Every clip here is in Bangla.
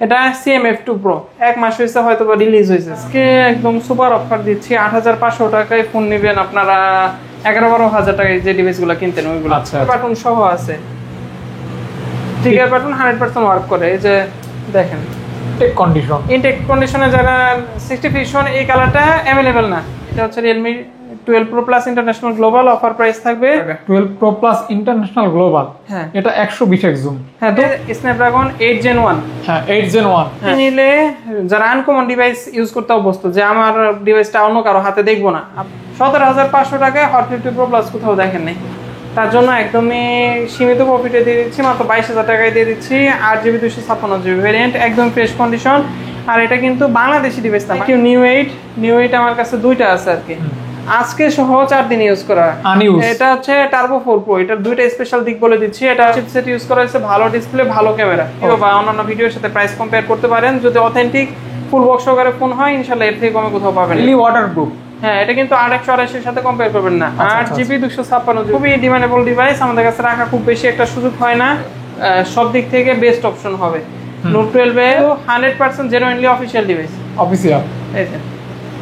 এটা CMF2 Pro 1 মাস হয়েছে হয়তো বা রিলিজ হয়েছে। আজকে একদম সুপার অফার দিচ্ছি, 8500 টাকায় ফোন নেবেন আপনারা 11-12 টাকায় যে ডিভাইসগুলো কিনতেন ওইগুলো। আচ্ছা বাটন সহ আছে, ট্রিগার বাটন 100% ওয়ার্ক করে। এই যে দেখেন ইনটেক কন্ডিশনে যারা 60 ফিশন এই কালারটা अवेलेबल না। এটা হচ্ছে Realme 12 Pro Plus international global offer price থাকবে 12 Pro Plus ইন্টারন্যাশনাল গ্লোবাল। হ্যাঁ এটা 120x জুম। হ্যাঁ তো Snapdragon 8 Gen 1। হ্যাঁ 8 Gen 1 নিলে যারা আনকমন ডিভাইস ইউজ করতে অভ্যস্ত, যে আমার ডিভাইসটা অন্য কারো হাতে দেখবো না, 17500 টাকায় Hot 50 Pro Plus কোথাও দেখেন নাই। তার জন্য একদমই সীমিত প্রফিটে দিয়ে দিচ্ছি, মাত্র 22000 টাকায় দিয়ে দিচ্ছি। 8GB 256GB ভেরিয়েন্ট, একদম ফ্রেশ কন্ডিশন। আর এটা কিন্তু বাংলাদেশি ডিভাইস না, নিউ 8 আমার কাছে দুইটা আছে আর কি, আজকে সহ 4 দিন ইউজ করা। এটা হচ্ছে টার্বো 4 Pro, এটার দুইটা স্পেশাল দিক বলে দিচ্ছি। এটা চিপসেট ইউজ করা হয়েছে, ভালো ডিসপ্লে, ভালো ক্যামেরা, বা অন্যান্য ভিডিওর সাথে প্রাইস কম্পেয়ার করতে পারেন। যদি অথেন্টিক ফুল বক্স সহকারে ফোন হয় ইনশাআল্লাহ এর থেকে কমে কোথাও পাবেন। ওয়াটারপ্রুফ। হ্যাঁ এটা কিন্তু 8 এর সাথে কম্পেয়ার করবেন না। 8GB 256GB খুবই ডিমান্ডেবল ডিভাইস, আমাদের কাছে রাখা খুব বেশি একটা সুযোগ হয় না, সব দিক থেকে বেস্ট অপশন হবে। Note 12 এ 100% জেনুইনলি অফিশিয়াল ডিভাইস, অফিশিয়াল। এই যে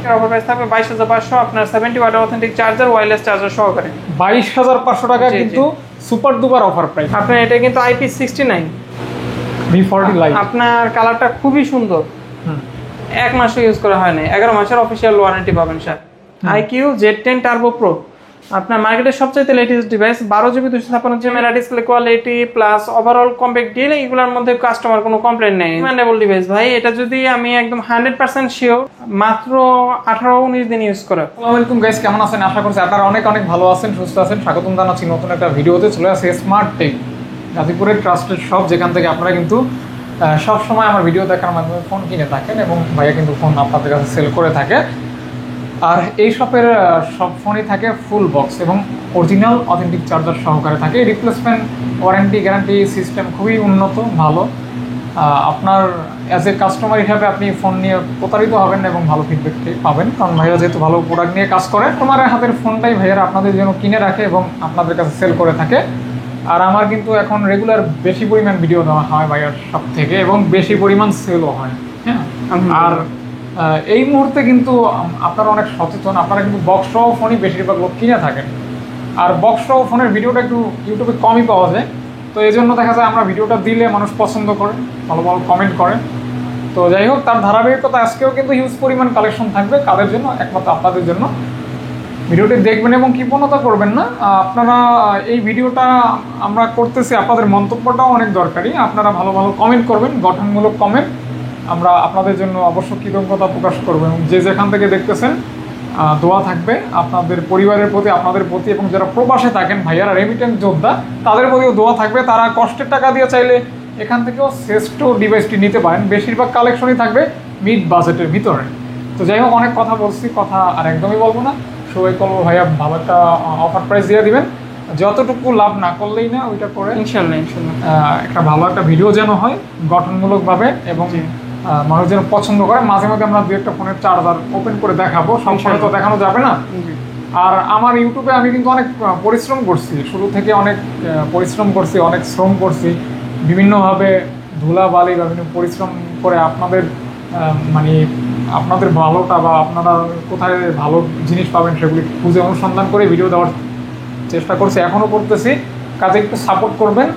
এর অফার প্রাইস থাকবে 22500, আপনার 70 watt authentic charger, wireless charger সহকারে 22500 টাকা কিন্তু সুপার ডুপার অফার প্রাইস। আপনার এটা কিন্তু IP69 V40 লাইট। আপনার কালারটা খুবই সুন্দর, 1 মাসও ইউজ করা হয় না, 11 মাসের অফিশিয়াল ওয়ারেন্টি পাবেন sir. IQ Z10 Turbo Pro আপনার মার্কেটের সবচেয়ে latest device, 12GB 256GB camera, display quality plus overall compact deal, এগুলোর মধ্যে কাস্টমার কোনো কমপ্লেইন নেই। ডিমান্ডেবল ডিভাইস ভাই, এটা যদি আমি একদম 100% শিওর মাত্র 18-19 দিন ইউজ করে। আসসালামু আলাইকুম গাইস, কেমন আছেন? আশা করছি আপনারা অনেক অনেক ভালো আছেন, সুস্থ আছেন। স্বাগতম জানাচ্ছি নতুন একটা ভিডিওতে। চলে আসে স্মার্ট টেক, গাজীপুরের ট্রাস্টেড শপ, যেখান থেকে আপনারা কিন্তু সব সময় আমার ভিডিও দেখার মাধ্যমে ফোন কিনে থাকেন এবং ভাইয়া কিন্তু ফোন আপনাদের কাছে সেল করে থাকে। আর এই শপের সব ফোনই থাকে ফুল বক্স এবং অরিজিনাল অথেন্টিক চার্জার সহকারে থাকে। রিপ্লেসমেন্ট ওয়ারেন্টি গ্যারান্টি সিস্টেম খুবই উন্নত, ভালো। আপনার অ্যাজ এ কাস্টমার হিসাবে আপনি ফোন নিয়ে প্রতারিত হবেন এবং ভালো ফিডব্যাক পাবেন, কারণ ভাইয়া যেহেতু ভালো প্রোডাক্ট নিয়ে কাজ করে। তোমার হাতের ফোনটাই ভাইয়ারা আপনাদের জন্য কিনে রাখে এবং আপনাদের কাছে সেল করে থাকে। আর আমার কিন্তু এখন রেগুলার বেশি পরিমাণ ভিডিও দেওয়া হয় ভাইয়ার সব থেকে এবং বেশি পরিমাণ সেলও হয়। হ্যাঁ, আর এই মুহূর্তে কিন্তু আপনারা অনেক সচেতন, আপনারা কিন্তু বক্স সহ ফোনই বেশিরভাগ লোক কিনে থাকেন। আর বক্স সহ ফোনের ভিডিওটা একটু ইউটিউবে কমই পাওয়া যায়, তো এই জন্য দেখা যায় আমরা ভিডিওটা দিলে মানুষ পছন্দ করে, ভালো ভালো কমেন্ট করে। তো যাই হোক, তার ধারাবাহিকতা আজকেও কিন্তু হিউজ পরিমাণ কালেকশন থাকবে। কাদের জন্য? একমাত্র আপনাদের জন্য। ভিডিওটি দেখবেন এবং কৃপণতা করবেন না। আপনারা এই ভিডিওটা আমরা করতেছি, আপনাদের মন্তব্যটাও অনেক দরকারি। আপনারা ভালো ভালো কমেন্ট করবেন, গঠনমূলক কমেন্ট। আমরা আপনাদের জন্য অবশ্য কৃতজ্ঞতা প্রকাশ করবো এবং যে যেখান থেকে দেখতেছেন দোয়া থাকবে আপনাদের পরিবারের প্রতি, আপনাদের প্রতি, এবং যারা প্রবাসে থাকেন ভাইয়ারা রেমিটেন্স যোদ্ধা তাদের প্রতিও দোয়া থাকবে। তারা কষ্টের টাকা দিয়ে চাইলে এখান থেকেও শ্রেষ্ঠ ডিভাইসটি নিতে পারেন। বেশিরভাগ কালেকশনই থাকবে মিড বাজেটের ভিতরে। তো যাই হোক, অনেক কথা বলছি, কথা আর একদমই বলবো না। সবাই করবো ভাইয়া ভালো একটা অফার প্রাইস দিয়ে দিবেন, যতটুকু লাভ না করলেই না ওইটা করে ইনশাআল্লাহ একটা ভালো একটা ভিডিও যেন হয় গঠনমূলকভাবে এবং মানুষ যেন পছন্দ করে। মাঝে মাঝে আমরা দু একটা ফোনের চার্জার ওপেন করে দেখাবো, সব ফোনে তো দেখানো যাবে না। আর আমার ইউটিউবে আমি কিন্তু অনেক পরিশ্রম করছি, শুরু থেকে অনেক পরিশ্রম করছি, অনেক শ্রম করছি, বিভিন্নভাবে ধুলাবালি বা বিভিন্ন পরিশ্রম করে আপনাদের মানে আপনাদের ভালোটা বা আপনারা কোথায় ভালো জিনিস পাবেন সেগুলি খুঁজে অনুসন্ধান করে ভিডিও দেওয়ার চেষ্টা করছি, এখনও করতেছি। কাজে একটু সাপোর্ট করবেন,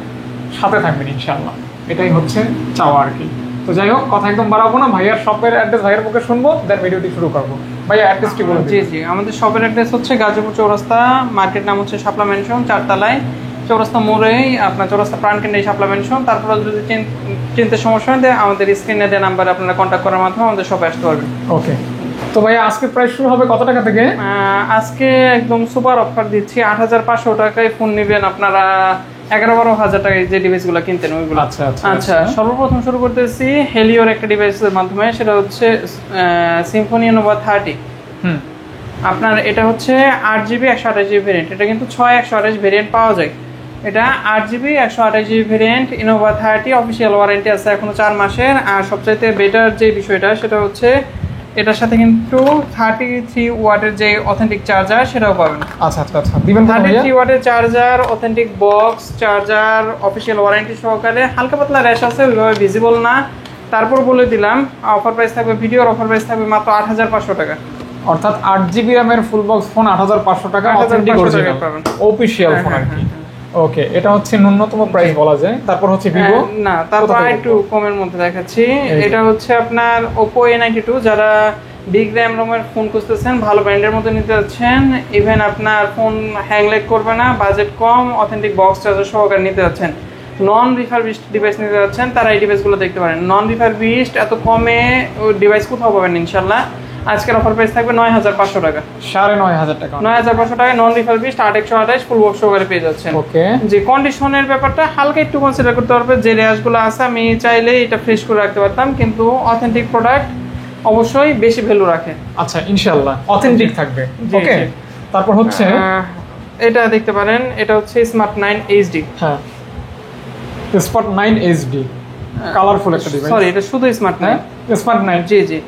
সাথে থাকবেন ইনশাআল্লাহ, এটাই হচ্ছে চাওয়া আর কি। তো যাই হোক, কথা একদম বাড়াবো না, ভাইয়ার শপের অ্যাড্রেস ভাইয়ার মুখে শুনবো, দেন ভিডিওটি শুরু করবো। ভাইয়া অ্যাড্রেসটি বলে। জি, আমাদের শপের অ্যাড্রেস হচ্ছে গাজীপুর চৌরাস্তা, মার্কেট নাম হচ্ছে শাপলা ম্যানশন, 4 তলায়, চৌরাস্তা মোড়েই আপনার চৌরাস্তা প্রাণকেন্দ্রে শাপলা ম্যানশন। তারপরে যদি চিনতে সমস্যা হয় আমাদের স্ক্রিনে দেওয়া নাম্বারে আপনারা কন্ট্যাক্ট করার মাধ্যমে আমাদের শপে আসতে পারবেন। ওকে, তো ভাইয়া আজকে প্রাইস শুরু হবে কত টাকা থেকে? আজকে একদম সুপার অফার দিচ্ছি, 8500 টাকায় ফোন নেবেন আপনারা 11-12 টাকায় যে ডিভাইসগুলো কিনতেন ওইগুলো। আচ্ছা, সর্বপ্রথম শুরু করতেছি হেলিওর একটা ডিভাইসের মাধ্যমে, সেটা হচ্ছে সিম্ফনি Innova 30। আপনার এটা হচ্ছে 8GB 128GB ভেরিয়েন্ট, এটা কিন্তু 6 128 ভেরিয়েন্ট পাওয়া যায়। এটা 8GB 128GB variant Innova 30, official warranty আছে এখনো 4 মাসের। আর সবচাইতে বেটার যে বিষয়টা সেটা হচ্ছে এটার সাথে কিন্তু 33 ওয়াটের যে অথেন্টিক চার্জার সেটাও পাবেন। আচ্ছা, দিবেন 33 ওয়াটের charger, authentic box charger, official warranty সহকারে। হালকা পাতলা র্যাশ আছে, ওইভাবে ভিজিবল না। তারপর বলে দিলাম অফার প্রাইস থাকবে, ভিডিওর অফার প্রাইস থাকবে মাত্র 8500 টাকা। অর্থাৎ 8GB র্যামের ফুল বক্স ফোন 8500 টাকা, অথেন্টিক অরিজিনাল অফিশিয়াল ফোন আর কি। ওকে, এটা হচ্ছে ন্যূনতম প্রাইস বলা যায়। তারপর হচ্ছে ভিভো, না তারপর একটু কমের মধ্যে দেখাচ্ছি। এটা হচ্ছে আপনার Oppo A92, যারা বিগ র্যাম রোমের ফোন খুঁজতেছেন, ভালো ব্র্যান্ডের মধ্যে নিতে যাচ্ছেন, ইভেন আপনার ফোন হ্যাং ল্যাগ করবে না, বাজেট কম, অথেন্টিক বক্স চার্জার সহকারে নিতে যাচ্ছেন, নন রিফারবিশড ডিভাইস নিতে যাচ্ছেন, তারা এই ডিভাইসগুলো দেখতে পারেন। নন রিফারবিশড এত কমে ডিভাইস কোথাও পাবেন ইনশাল্লাহ। আজকের অফার প্রাইস থাকবে 9500 টাকা, 9500 টাকা, 9500 টাকায় নন রিফারবিশড 8128 ফুল বক্স সহকারে পেয়ে যাচ্ছেন। ওকে, যে কন্ডিশনের ব্যাপারটা হালকা একটু কনসিডার করতে পারবে, যে র্যাশগুলো আছে আমি চাইলে এটা ফ্রেশ করে রাখতে পারতাম, কিন্তু অথেন্টিক প্রোডাক্ট অবশ্যই বেশি ভ্যালু রাখে। আচ্ছা, ইনশাআল্লাহ অথেন্টিক থাকবে। ওকে, তারপর হচ্ছে এটা দেখতে পারেন, এটা হচ্ছে স্মার্ট 9 HD। হ্যাঁ, স্মার্ট 9 HD কালারফুল একটা ডিভাইস। সরি, এটা শুধু স্মার্ট 9, স্মার্ট 9। জি জি,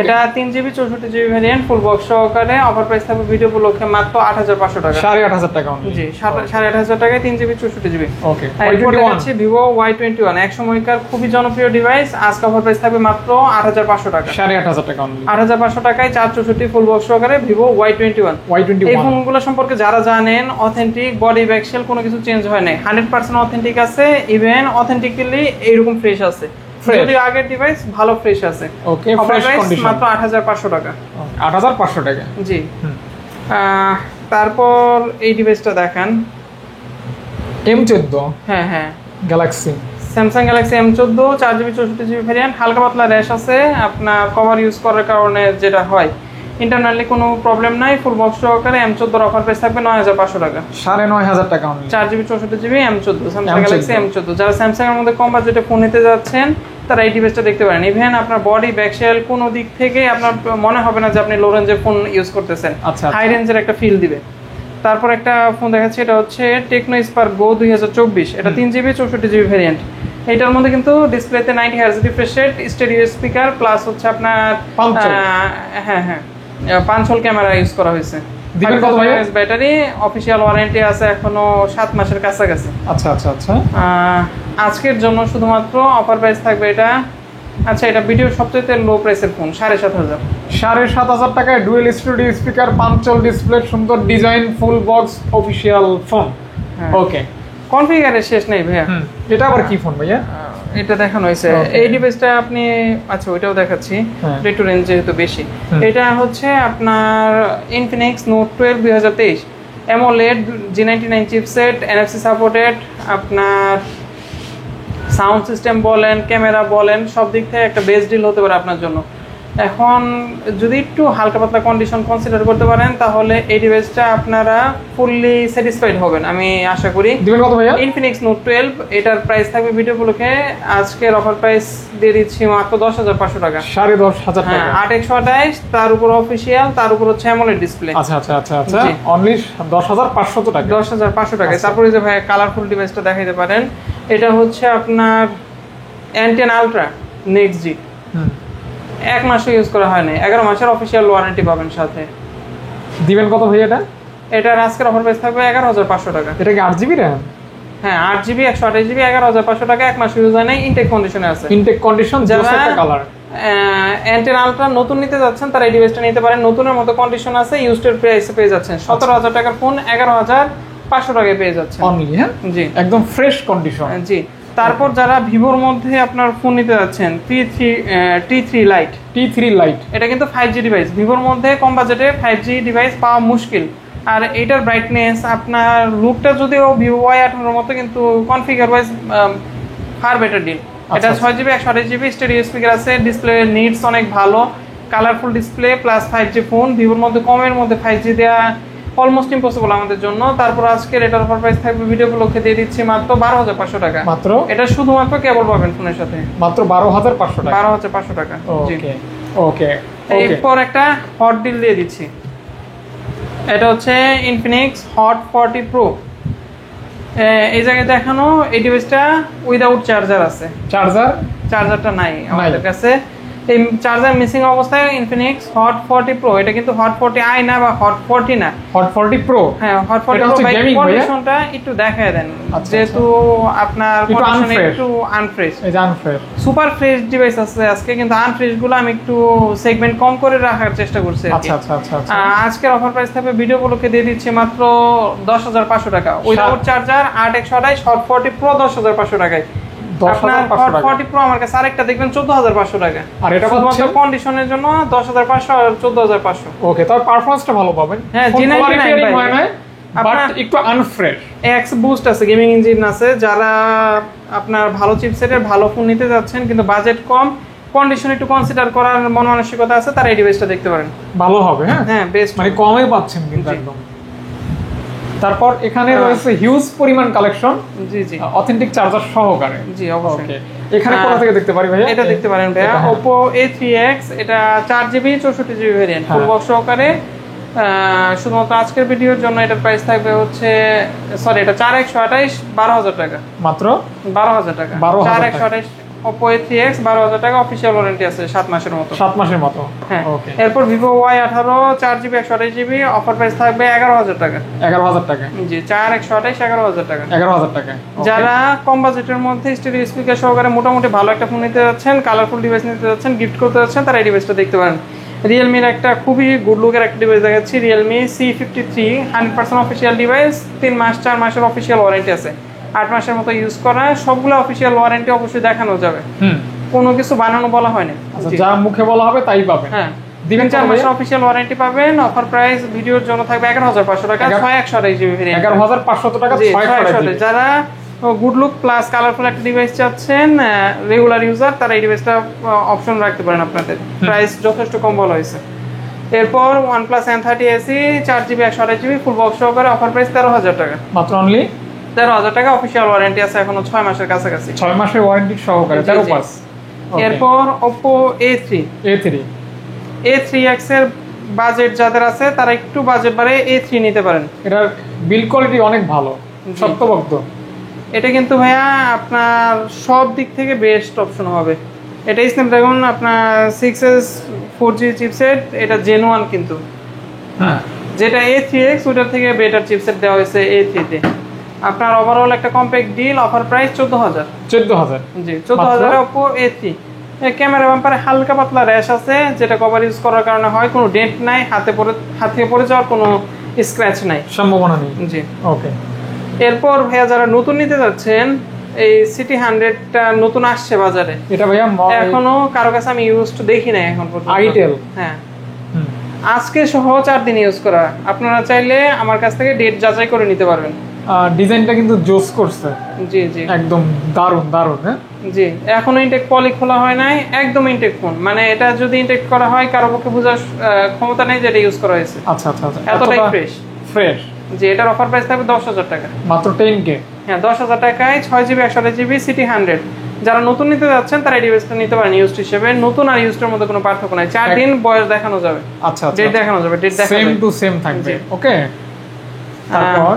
এটা 3GB 64GB variant, full box সহকারে। অফার প্রাইস থাকবে ভিডিও উপলক্ষে মাত্র 8500 টাকা, 8500 টাকা only। জি, 8500 টাকায় 3GB 64GB। ওকে, এরপর দেখাচ্ছি ভিভো Y21, এক সময়কার খুবই জনপ্রিয় ডিভাইস। আজকে অফার প্রাইস থাকবে মাত্র 8500 টাকা, 8500 টাকা only। 8500 টাকায় 464 ফুল বক্স সহকারে ভিভো Y21। এই ফোনগুলো সম্পর্কে যারা জানেন, অথেন্টিক, বডি ব্যাকশেল কোনো কিছু চেঞ্জ হয় নাই, 100% অথেন্টিক আছে, ইভেন অথেন্টিক্যালি এইরকম ফ্রেশ আছে, যদি আগের ডিভাইস ভালো ফ্রেশ আছে। ওকে, ফ্রেশ কন্ডিশন, মাত্র 8500 টাকা, 8500 টাকা। জি। তারপর এই ডিভাইসটা দেখেন, M14। হ্যাঁ হ্যাঁ, Galaxy, Samsung Galaxy M14, 4GB 64GB variant. হালকা পাতলা র্যাশ আছে, আপনার কভার ইউজ করার কারণে যেটা হয়, ইন্টারনালি কোনো প্রবলেম নাই। ফুল বক্স সহকারে M14 অফার প্রাইস থাকবে 9500 টাকা, 9500 টাকা only। 4GB 64GB M14, Samsung Galaxy M14। যারা স্যামসাং এর মধ্যে কম বাজেটে ফোন নিতে যাচ্ছেন, তারা এই ডিভাইসটা দেখতে পারেন। ইভেন আপনার বডি ব্যাকশেল কোনো দিক থেকে আপনার মনে হবে না যে আপনি লো রেঞ্জের ফোন ইউজ করতেছেন, হাই রেঞ্জের একটা ফিল দিবে। তারপর একটা ফোন দেখাচ্ছি, এটা হচ্ছে টেকনো স্পার্ক গো 2024, এটা 3GB 64GB ভ্যারিয়েন্ট। এটার মধ্যে কিন্তু ডিসপ্লেতে 90 Hz refresh rate, stereo speaker, plus হচ্ছে আপনার হ্যাঁ হ্ঁ 5 হোল ক্যামেরা ইউজ করা হয়েছে। দিবেন কত ভাই? ব্যাটারি, অফিশিয়াল ওয়ারেন্টি আছে এখনো 7 মাসের কাছাকাছি। আচ্ছা আচ্ছা আচ্ছা, আজকের জন্য শুধুমাত্র অফার প্রাইস থাকবে এটা। আচ্ছা, এটা ভিডিওর সবচেয়ে লো প্রাইসের ফোন, 7500, 7500 টাকায় dual studio speaker, 5 hole display, সুন্দর design, full box, official phone. Okay, কনফিগারের শেষ নেই ভাইয়া। এটা আবার কি ফোন ভাইয়া? এটা দেখানো হয়েছে, এই ডিভাইসটা আপনি, আচ্ছা ওইটাও দেখাচ্ছি, রেট রেঞ্জ যেহেতু বেশি। এটা হচ্ছে আপনার Infinix note 12 2023, AMOLED, G99 chipset, NFC supported. আপনার সাউন্ড সিস্টেম বলেন, ক্যামেরা বলেন, সব দিক থেকে একটা বেস্ট ডিল হতে পারে আপনার জন্য। এখন যদি একটু হালকা পাতলা কন্ডিশন কনসিডার করতে পারেন, তাহলে এই ডিভাইসটা আপনারা ফুললি স্যাটিসফাইড হবেন আমি আশা করি। দিবেন কত ভাইয়া? ইনফিনিক্স নোট 12, এটার প্রাইস থাকবে ভিডিও উপলক্ষে আজকের অফার প্রাইস দিয়ে দিচ্ছি মাত্র 10500 টাকা, 10500 টাকা। 8128, তার উপর অফিশিয়াল, তার উপর হচ্ছে অ্যামোলেড ডিসপ্লে। আচ্ছা আচ্ছা আচ্ছা আচ্ছা, অনলি 10500 টাকা, 10500 টাকা। তারপরে যে ভাই কালারফুল ডিভাইসটা দেখাইতে পারেন, এটা হচ্ছে আপনার N10 আলট্রা নেক্সট জি, 1 মাসও ইউজ করা হয় নাই, 11 মাসের অফিশিয়াল ওয়ারেন্টি পাবেন সাথে। দিবেন কত ভাই এটা? এটার আজকের অফার প্রাইস থাকবে 11500 টাকা। এটা কি 8GB RAM? হ্যাঁ, 8GB 128GB, 11500 টাকা, 1 মাস ইউজ হয় নাই, ইনটেক কন্ডিশনে আছে। ইনটেক কন্ডিশন, জাস্ট একটা কালার। N10 আলট্রা নতুন নিতে যাচ্ছেন, তারা এই ডিভাইসটা নিতে পারেন, নতুনের মতো কন্ডিশন আছে, ইউজড প্রাইসে পেয়ে যাচ্ছেন। 17000 টাকার ফোন 11500 টাকায় পেয়ে যাচ্ছেন অনলি। হ্যাঁ জি, একদম ফ্রেশ কন্ডিশন। জি। তারপর যারা ভিভোর মধ্যে আপনার ফোন নিতে যাচ্ছেন, T3 Lite, T3 Lite, এটা কিন্তু 5G ডিভাইস। ভিভোর মধ্যে কম বাজেটে 5G ডিভাইস পাওয়া মুশকিল, আর এটার ব্রাইটনেস, আপনার লুকটা যদিও ভিভো Y18 মতো, কিন্তু configure wise far better deal. এটা 6GB 128GB স্টেরিও স্পিকার আছে, ডিসপ্লে নিডস অনেক ভালো, colourful display plus 5G phone. ভিভোর মধ্যে কমের মধ্যে 5G দেওয়া অলমোস্ট ইম্পসিবল আমাদের জন্য। তারপর আজকের এটার অফার প্রাইস থাকবে ভিডিও উপলক্ষে দিয়ে দিচ্ছি মাত্র 12500 টাকা মাত্র। এটা শুধুমাত্র কেবল পাবেন ফোনের সাথে, মাত্র 12500 টাকা, 12500 টাকা। ওকে ওকে। এরপর একটা হট ডিল দিয়ে দিচ্ছি, এটা হচ্ছে ইনফিনিক্স হট 40 প্রো। এই জায়গায় দেখানো এই ডিভাইসটা উইদাউট চার্জার আছে, চার্জারটা নাই আমাদের কাছে। এই চার্জার মিসিং অবস্থায় ইনফিনিক্স হট 40 প্রো, এটা কিন্তু হট 40i না বা হট 40 না, হট 40 প্রো। হ্যাঁ হট 40 প্রো। কন্ডিশনটা একটু দেখায় দেন, যেহেতু আপনার কন্ডিশন একটু আনফ্রেশ। এই যে আনফ্রেশ, সুপার ফ্রেশ ডিভাইস আছে আজকে, কিন্তু আনফ্রেশ গুলো আমি একটু সেগমেন্ট কম করে রাখার চেষ্টা করছি। আচ্ছা। আজকের অফার প্রাইস থাকবে ভিডিও গুলোকে দিয়ে দিচ্ছি মাত্র 10,500 টাকা, উইদাউট চার্জার 8/128 হট 40 প্রো 10,500 টাকায়। আপনার হট 40 প্রো আমার কাছে আরেকটা দেখবেন 14,500 টাকা, আর এটা শুধুমাত্র কন্ডিশনের জন্য 10,500 আর 14,500। ওকে, তবে পারফরম্যান্সটা ভালো পাবেন। হ্যাঁ G99 হয় না, বাট একটু আনফ্রেশ। এক্স বুস্ট আছে, গেমিং ইঞ্জিন আছে, যারা আপনার ভালো চিপসেটের ভালো ফোন নিতে যাচ্ছেন কিন্তু বাজেট কম, কন্ডিশন একটু কনসিডার করার মন মানসিকতা আছে, তারা এই ডিভাইসটা দেখতে পারেন, ভালো হবে। হ্যাঁ বেস্ট, মানে কমে পাচ্ছেন কিন্তু একদম। তারপর এখানে রয়েছে হিউজ পরিমাণ কালেকশন, জি জি, অথেন্টিক চার্জার সহকারে। জি অবশ্যই। ওকে, এখানে কোথা থেকে দেখতে পারি ভাইয়া? এটা দেখতে পারেন ভাইয়া, Oppo A3X, এটা 4GB 64GB variant, full box সহকারে। শুধুমাত্র আজকের ভিডিওর জন্য এটার প্রাইস থাকবে হচ্ছে, সরি এটা 4/128 12,000 টাকা, মাত্র 12,000 টাকা। 4/128 Oppo A3X 12,000 টাকা, অফিশিয়াল ওয়ারেন্টি আছে 7 মাসের মতো। 7 মাসের মতো, হ্যাঁ। ওকে। এরপর Vivo Y18 4GB 128GB, offer price থাকবে 11,000 টাকা। 11,000 টাকা, জি 4/128 11,000 টাকা। 11,000 টাকা। যারা কম বাজেটের মধ্যে স্টেরিও স্পিকার সহকারে মোটামুটি ভালো একটা ফোন নিতে যাচ্ছেন, কালারফুল ডিভাইস নিতে যাচ্ছেন, গিফট করতে যাচ্ছেন, তারা এই ডিভাইসটা দেখতে পারেন। রিয়েলমির একটা খুবই গুড লুকের একটা ডিভাইস দেখাচ্ছি, রিয়েলমি C53, 100% অফিসিয়াল ডিভাইস, 3 মাস 4 মাসের অফিসিয়াল ওয়ারেন্টি আছে, 8 মাসের মতো ইউজ করা, সবগুলো অফিসিয়াল ওয়ারেন্টি অবশ্যই দেখানো যাবে, কোনো কিছু বানানো বলা হয়নি। আচ্ছা, যা মুখে বলা হবে তাই পাবেন। হ্যাঁ, দিবেন 4 মাসের অফিসিয়াল ওয়ারেন্টি পাবেন। অফার প্রাইস ভিডিওর জন্য থাকবে 11,500 টাকা, 6/128GB ভেরিয়েন্ট, 11,500 টাকা 6/128। যারা গুড লুক প্লাস কালারফুল একটা ডিভাইস চাচ্ছেন, রেগুলার ইউজার, তারা এই ডিভাইসটা অপশন রাখতে পারেন আপনাদের। প্রাইস যথেষ্ট কম বলা হয়েছে। এরপর OnePlus N30 SE 4GB 128GB full box সহকারে, অফার প্রাইস 13,000 টাকা, মাত্র অনলি 13,000 টাকা। অফিসিয়াল ওয়ারেন্টি আছে এখনো 6 মাসের কাছাকাছি, 6 মাসের ওয়ারেন্টি সহকারে 13 মাস। এরপর Oppo A3X এর বাজেট যাদের আছে তারা একটু বাজেট বাড়ে A3 নিতে পারেন। এটার বিল্ড কোয়ালিটি অনেক ভালো, সত্যবক্ত। এটা কিন্তু ভাইয়া আপনার সব দিক থেকে বেস্ট অপশন হবে। এটা স্ন্যাপড্রাগন আপনার 6S 4G চিপসেট, এটা Gen 1 কিন্তু, হ্যাঁ, যেটা A3X ওটার থেকে বেটার চিপসেট দেওয়া হয়েছে A3 তে। আপনার ওভারঅল একটা কম্প্যাক্ট ডিল, অফার প্রাইস 14,000। 14,000, জি 14,000 Oppo A3। ক্যামেরা ব্যাপারে হালকা পাতলা র্যাশ আছে, যেটা কভার ইউজ করার কারণে হয়, কোনো ডেন্ট নাই, হাত থেকে পড়ে যাওয়ার কোনো স্ক্র্যাচ নাই, সম্ভাবনা নেই। জি ওকে। এরপর ভাইয়া যারা নতুন নিতে যাচ্ছেন, এই সিটি 100টা নতুন আসছে বাজারে, এটা ভাইয়া এখনো কারো কাছে আমি ইউজড দেখি নাই এখন পর্যন্ত। আইটেল, হ্যাঁ, আজকে সহ 4 দিন ইউজ করা। আপনারা চাইলে আমার কাছ থেকে ডেট যাচাই করে নিতে পারবেন। ডিজাইনটা কিন্তু জোস করছে, জি জি একদম দারুণ দারুণ। হ্যাঁ জি, এখনো ইনটেক পলি খোলা হয় নাই, একদম ইনটেক ফোন, মানে এটা যদি ইনটেক করা হয় কারো পক্ষে বোঝার ক্ষমতা নেই যে এটা ইউজ করা হয়েছে। আচ্ছা আচ্ছা আচ্ছা, এতটাই ফ্রেশ। জি, এটার অফার প্রাইস থাকবে 10,000 টাকা, মাত্র 10K। হ্যাঁ 10,000 টাকায় 6GB 128GB সিটি 100। যারা নতুন নিতে যাচ্ছেন তারা এই ডিভাইসটা নিতে পারেন ইউজড হিসেবে। নতুন আর ইউজডের মধ্যে কোনো পার্থক্য নাই, 4 দিন বয়স দেখানো যাবে। আচ্ছা আচ্ছা, ডেট দেখানো যাবে, ডেট দেখানো সেম টু সেম থাকবে। ওকে। তারপর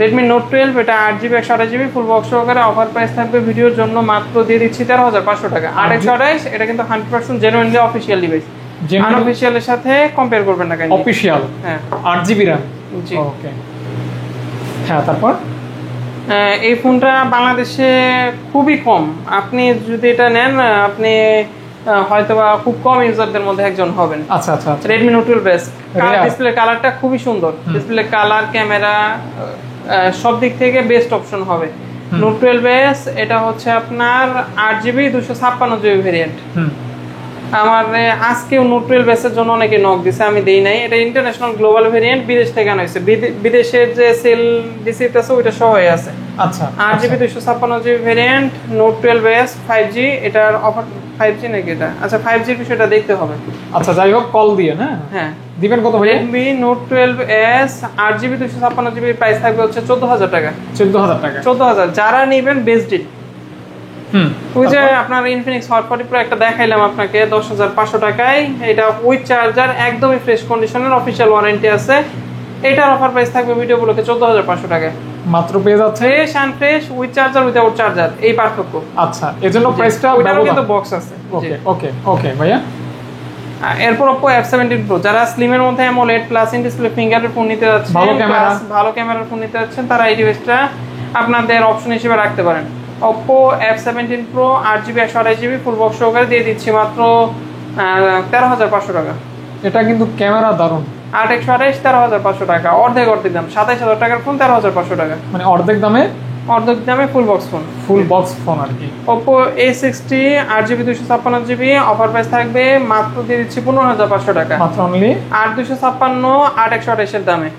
Redmi Note 12, এটা 8GB 128GB ফুল বক্স সহকারে, অফার প্রাইস থাকবে ভিডিওর জন্য মাত্র দিয়ে দিচ্ছি 13,500 টাকা। 8/128, এটা কিন্তু 100% জেনুইনলি অফিশিয়াল ডিভাইস, আনঅফিশিয়ালের সাথে কম্পেয়ার করবেন না কেন। অফিশিয়াল, হ্যাঁ 8GB RAM। জি ওকে। হ্যাঁ, তারপর এই ফোনটা বাংলাদেশে খুবই কম, আপনি যদি এটা নেন আপনি হয়তোবা খুব কম ইউজারদের মধ্যে একজন হবেন। আচ্ছা আচ্ছা, Redmi Note 12 ডিসপ্লে কালারটা খুবই সুন্দর, ডিসপ্লে কালার, ক্যামেরা সব দিক থেকে বেস্ট অপশন হবে। Note 12s এটা হচ্ছে আপনার 8GB 256GB ভেরিয়েন্ট। আমার আজকেও Note 12s এর জন্য অনেকে নক দিছে, আমি দেই নাই। এটা ইন্টারন্যাশনাল গ্লোবাল ভেরিয়েন্ট, বিদেশ থেকে আনা হয়েছে, বিদেশের যে সেল রিসিপ্ট আছে ওইটা সহ আছে। আচ্ছা, 8GB 256GB variant, Note 12s 5G, এটার অফার 5G নাকি এটা? আচ্ছা 5G এর বিষয়টা দেখতে হবে। আচ্ছা, যাই হোক, কল দিয়ে না, হ্যাঁ দিবেন কত ভাই? Redmi Note 12s 8GB 256GB price থাকবে হচ্ছে 14,000 টাকা। 14,000 টাকা, 14,000। যারা নেবেন বেস্ট ডিল। ওই যে আপনার Infinix Hot 40 Pro একটা দেখাইলাম আপনাকে 10,500 টাকায়, এটা উইথ চার্জার, একদমই ফ্রেশ কন্ডিশনের, অফিশিয়াল ওয়ারেন্টি আছে। এটার অফার প্রাইস থাকবে ভিডিও গুলোকে 14,500 টাকায়, মাত্র পেয়ে যাচ্ছে fresh আনফ্রেশ with charger without charger, এই পার্থক্য। আচ্ছা, এজন্য প্রাইসটা ওইটারও কিন্তু বক্স আছে। ওকে ওকে ওকে ভাইয়া। এরপর Oppo F17 Pro, যারা স্লিমের মধ্যে AMOLED প্লাস ইন ডিসপ্লে ফিঙ্গারের ফোন নিতে যাচ্ছেন, ভালো ক্যামেরার ফোন নিতে যাচ্ছেন, তারা এই ডিভাইসটা আপনাদের অপশন হিসেবে রাখতে পারেন। Oppo F17 Pro 8GB 128GB full box সহকারে দিয়ে দিচ্ছি মাত্র 13,500 টাকা। এটা কিন্তু ক্যামেরা দারুণ। 8 128 13,500 টাকা, অর্ধেক দাম। 27,000 টাকার ফোন 13,500 টাকা, মানে অর্ধেক দামে ফুল বক্স ফোন আর কি। Oppo A60 8GB 256GB offer price থাকবে মাত্র দিয়ে দিচ্ছি 15,500 টাকা, মাত্র অনলি 8 256 8 128 এর দামে।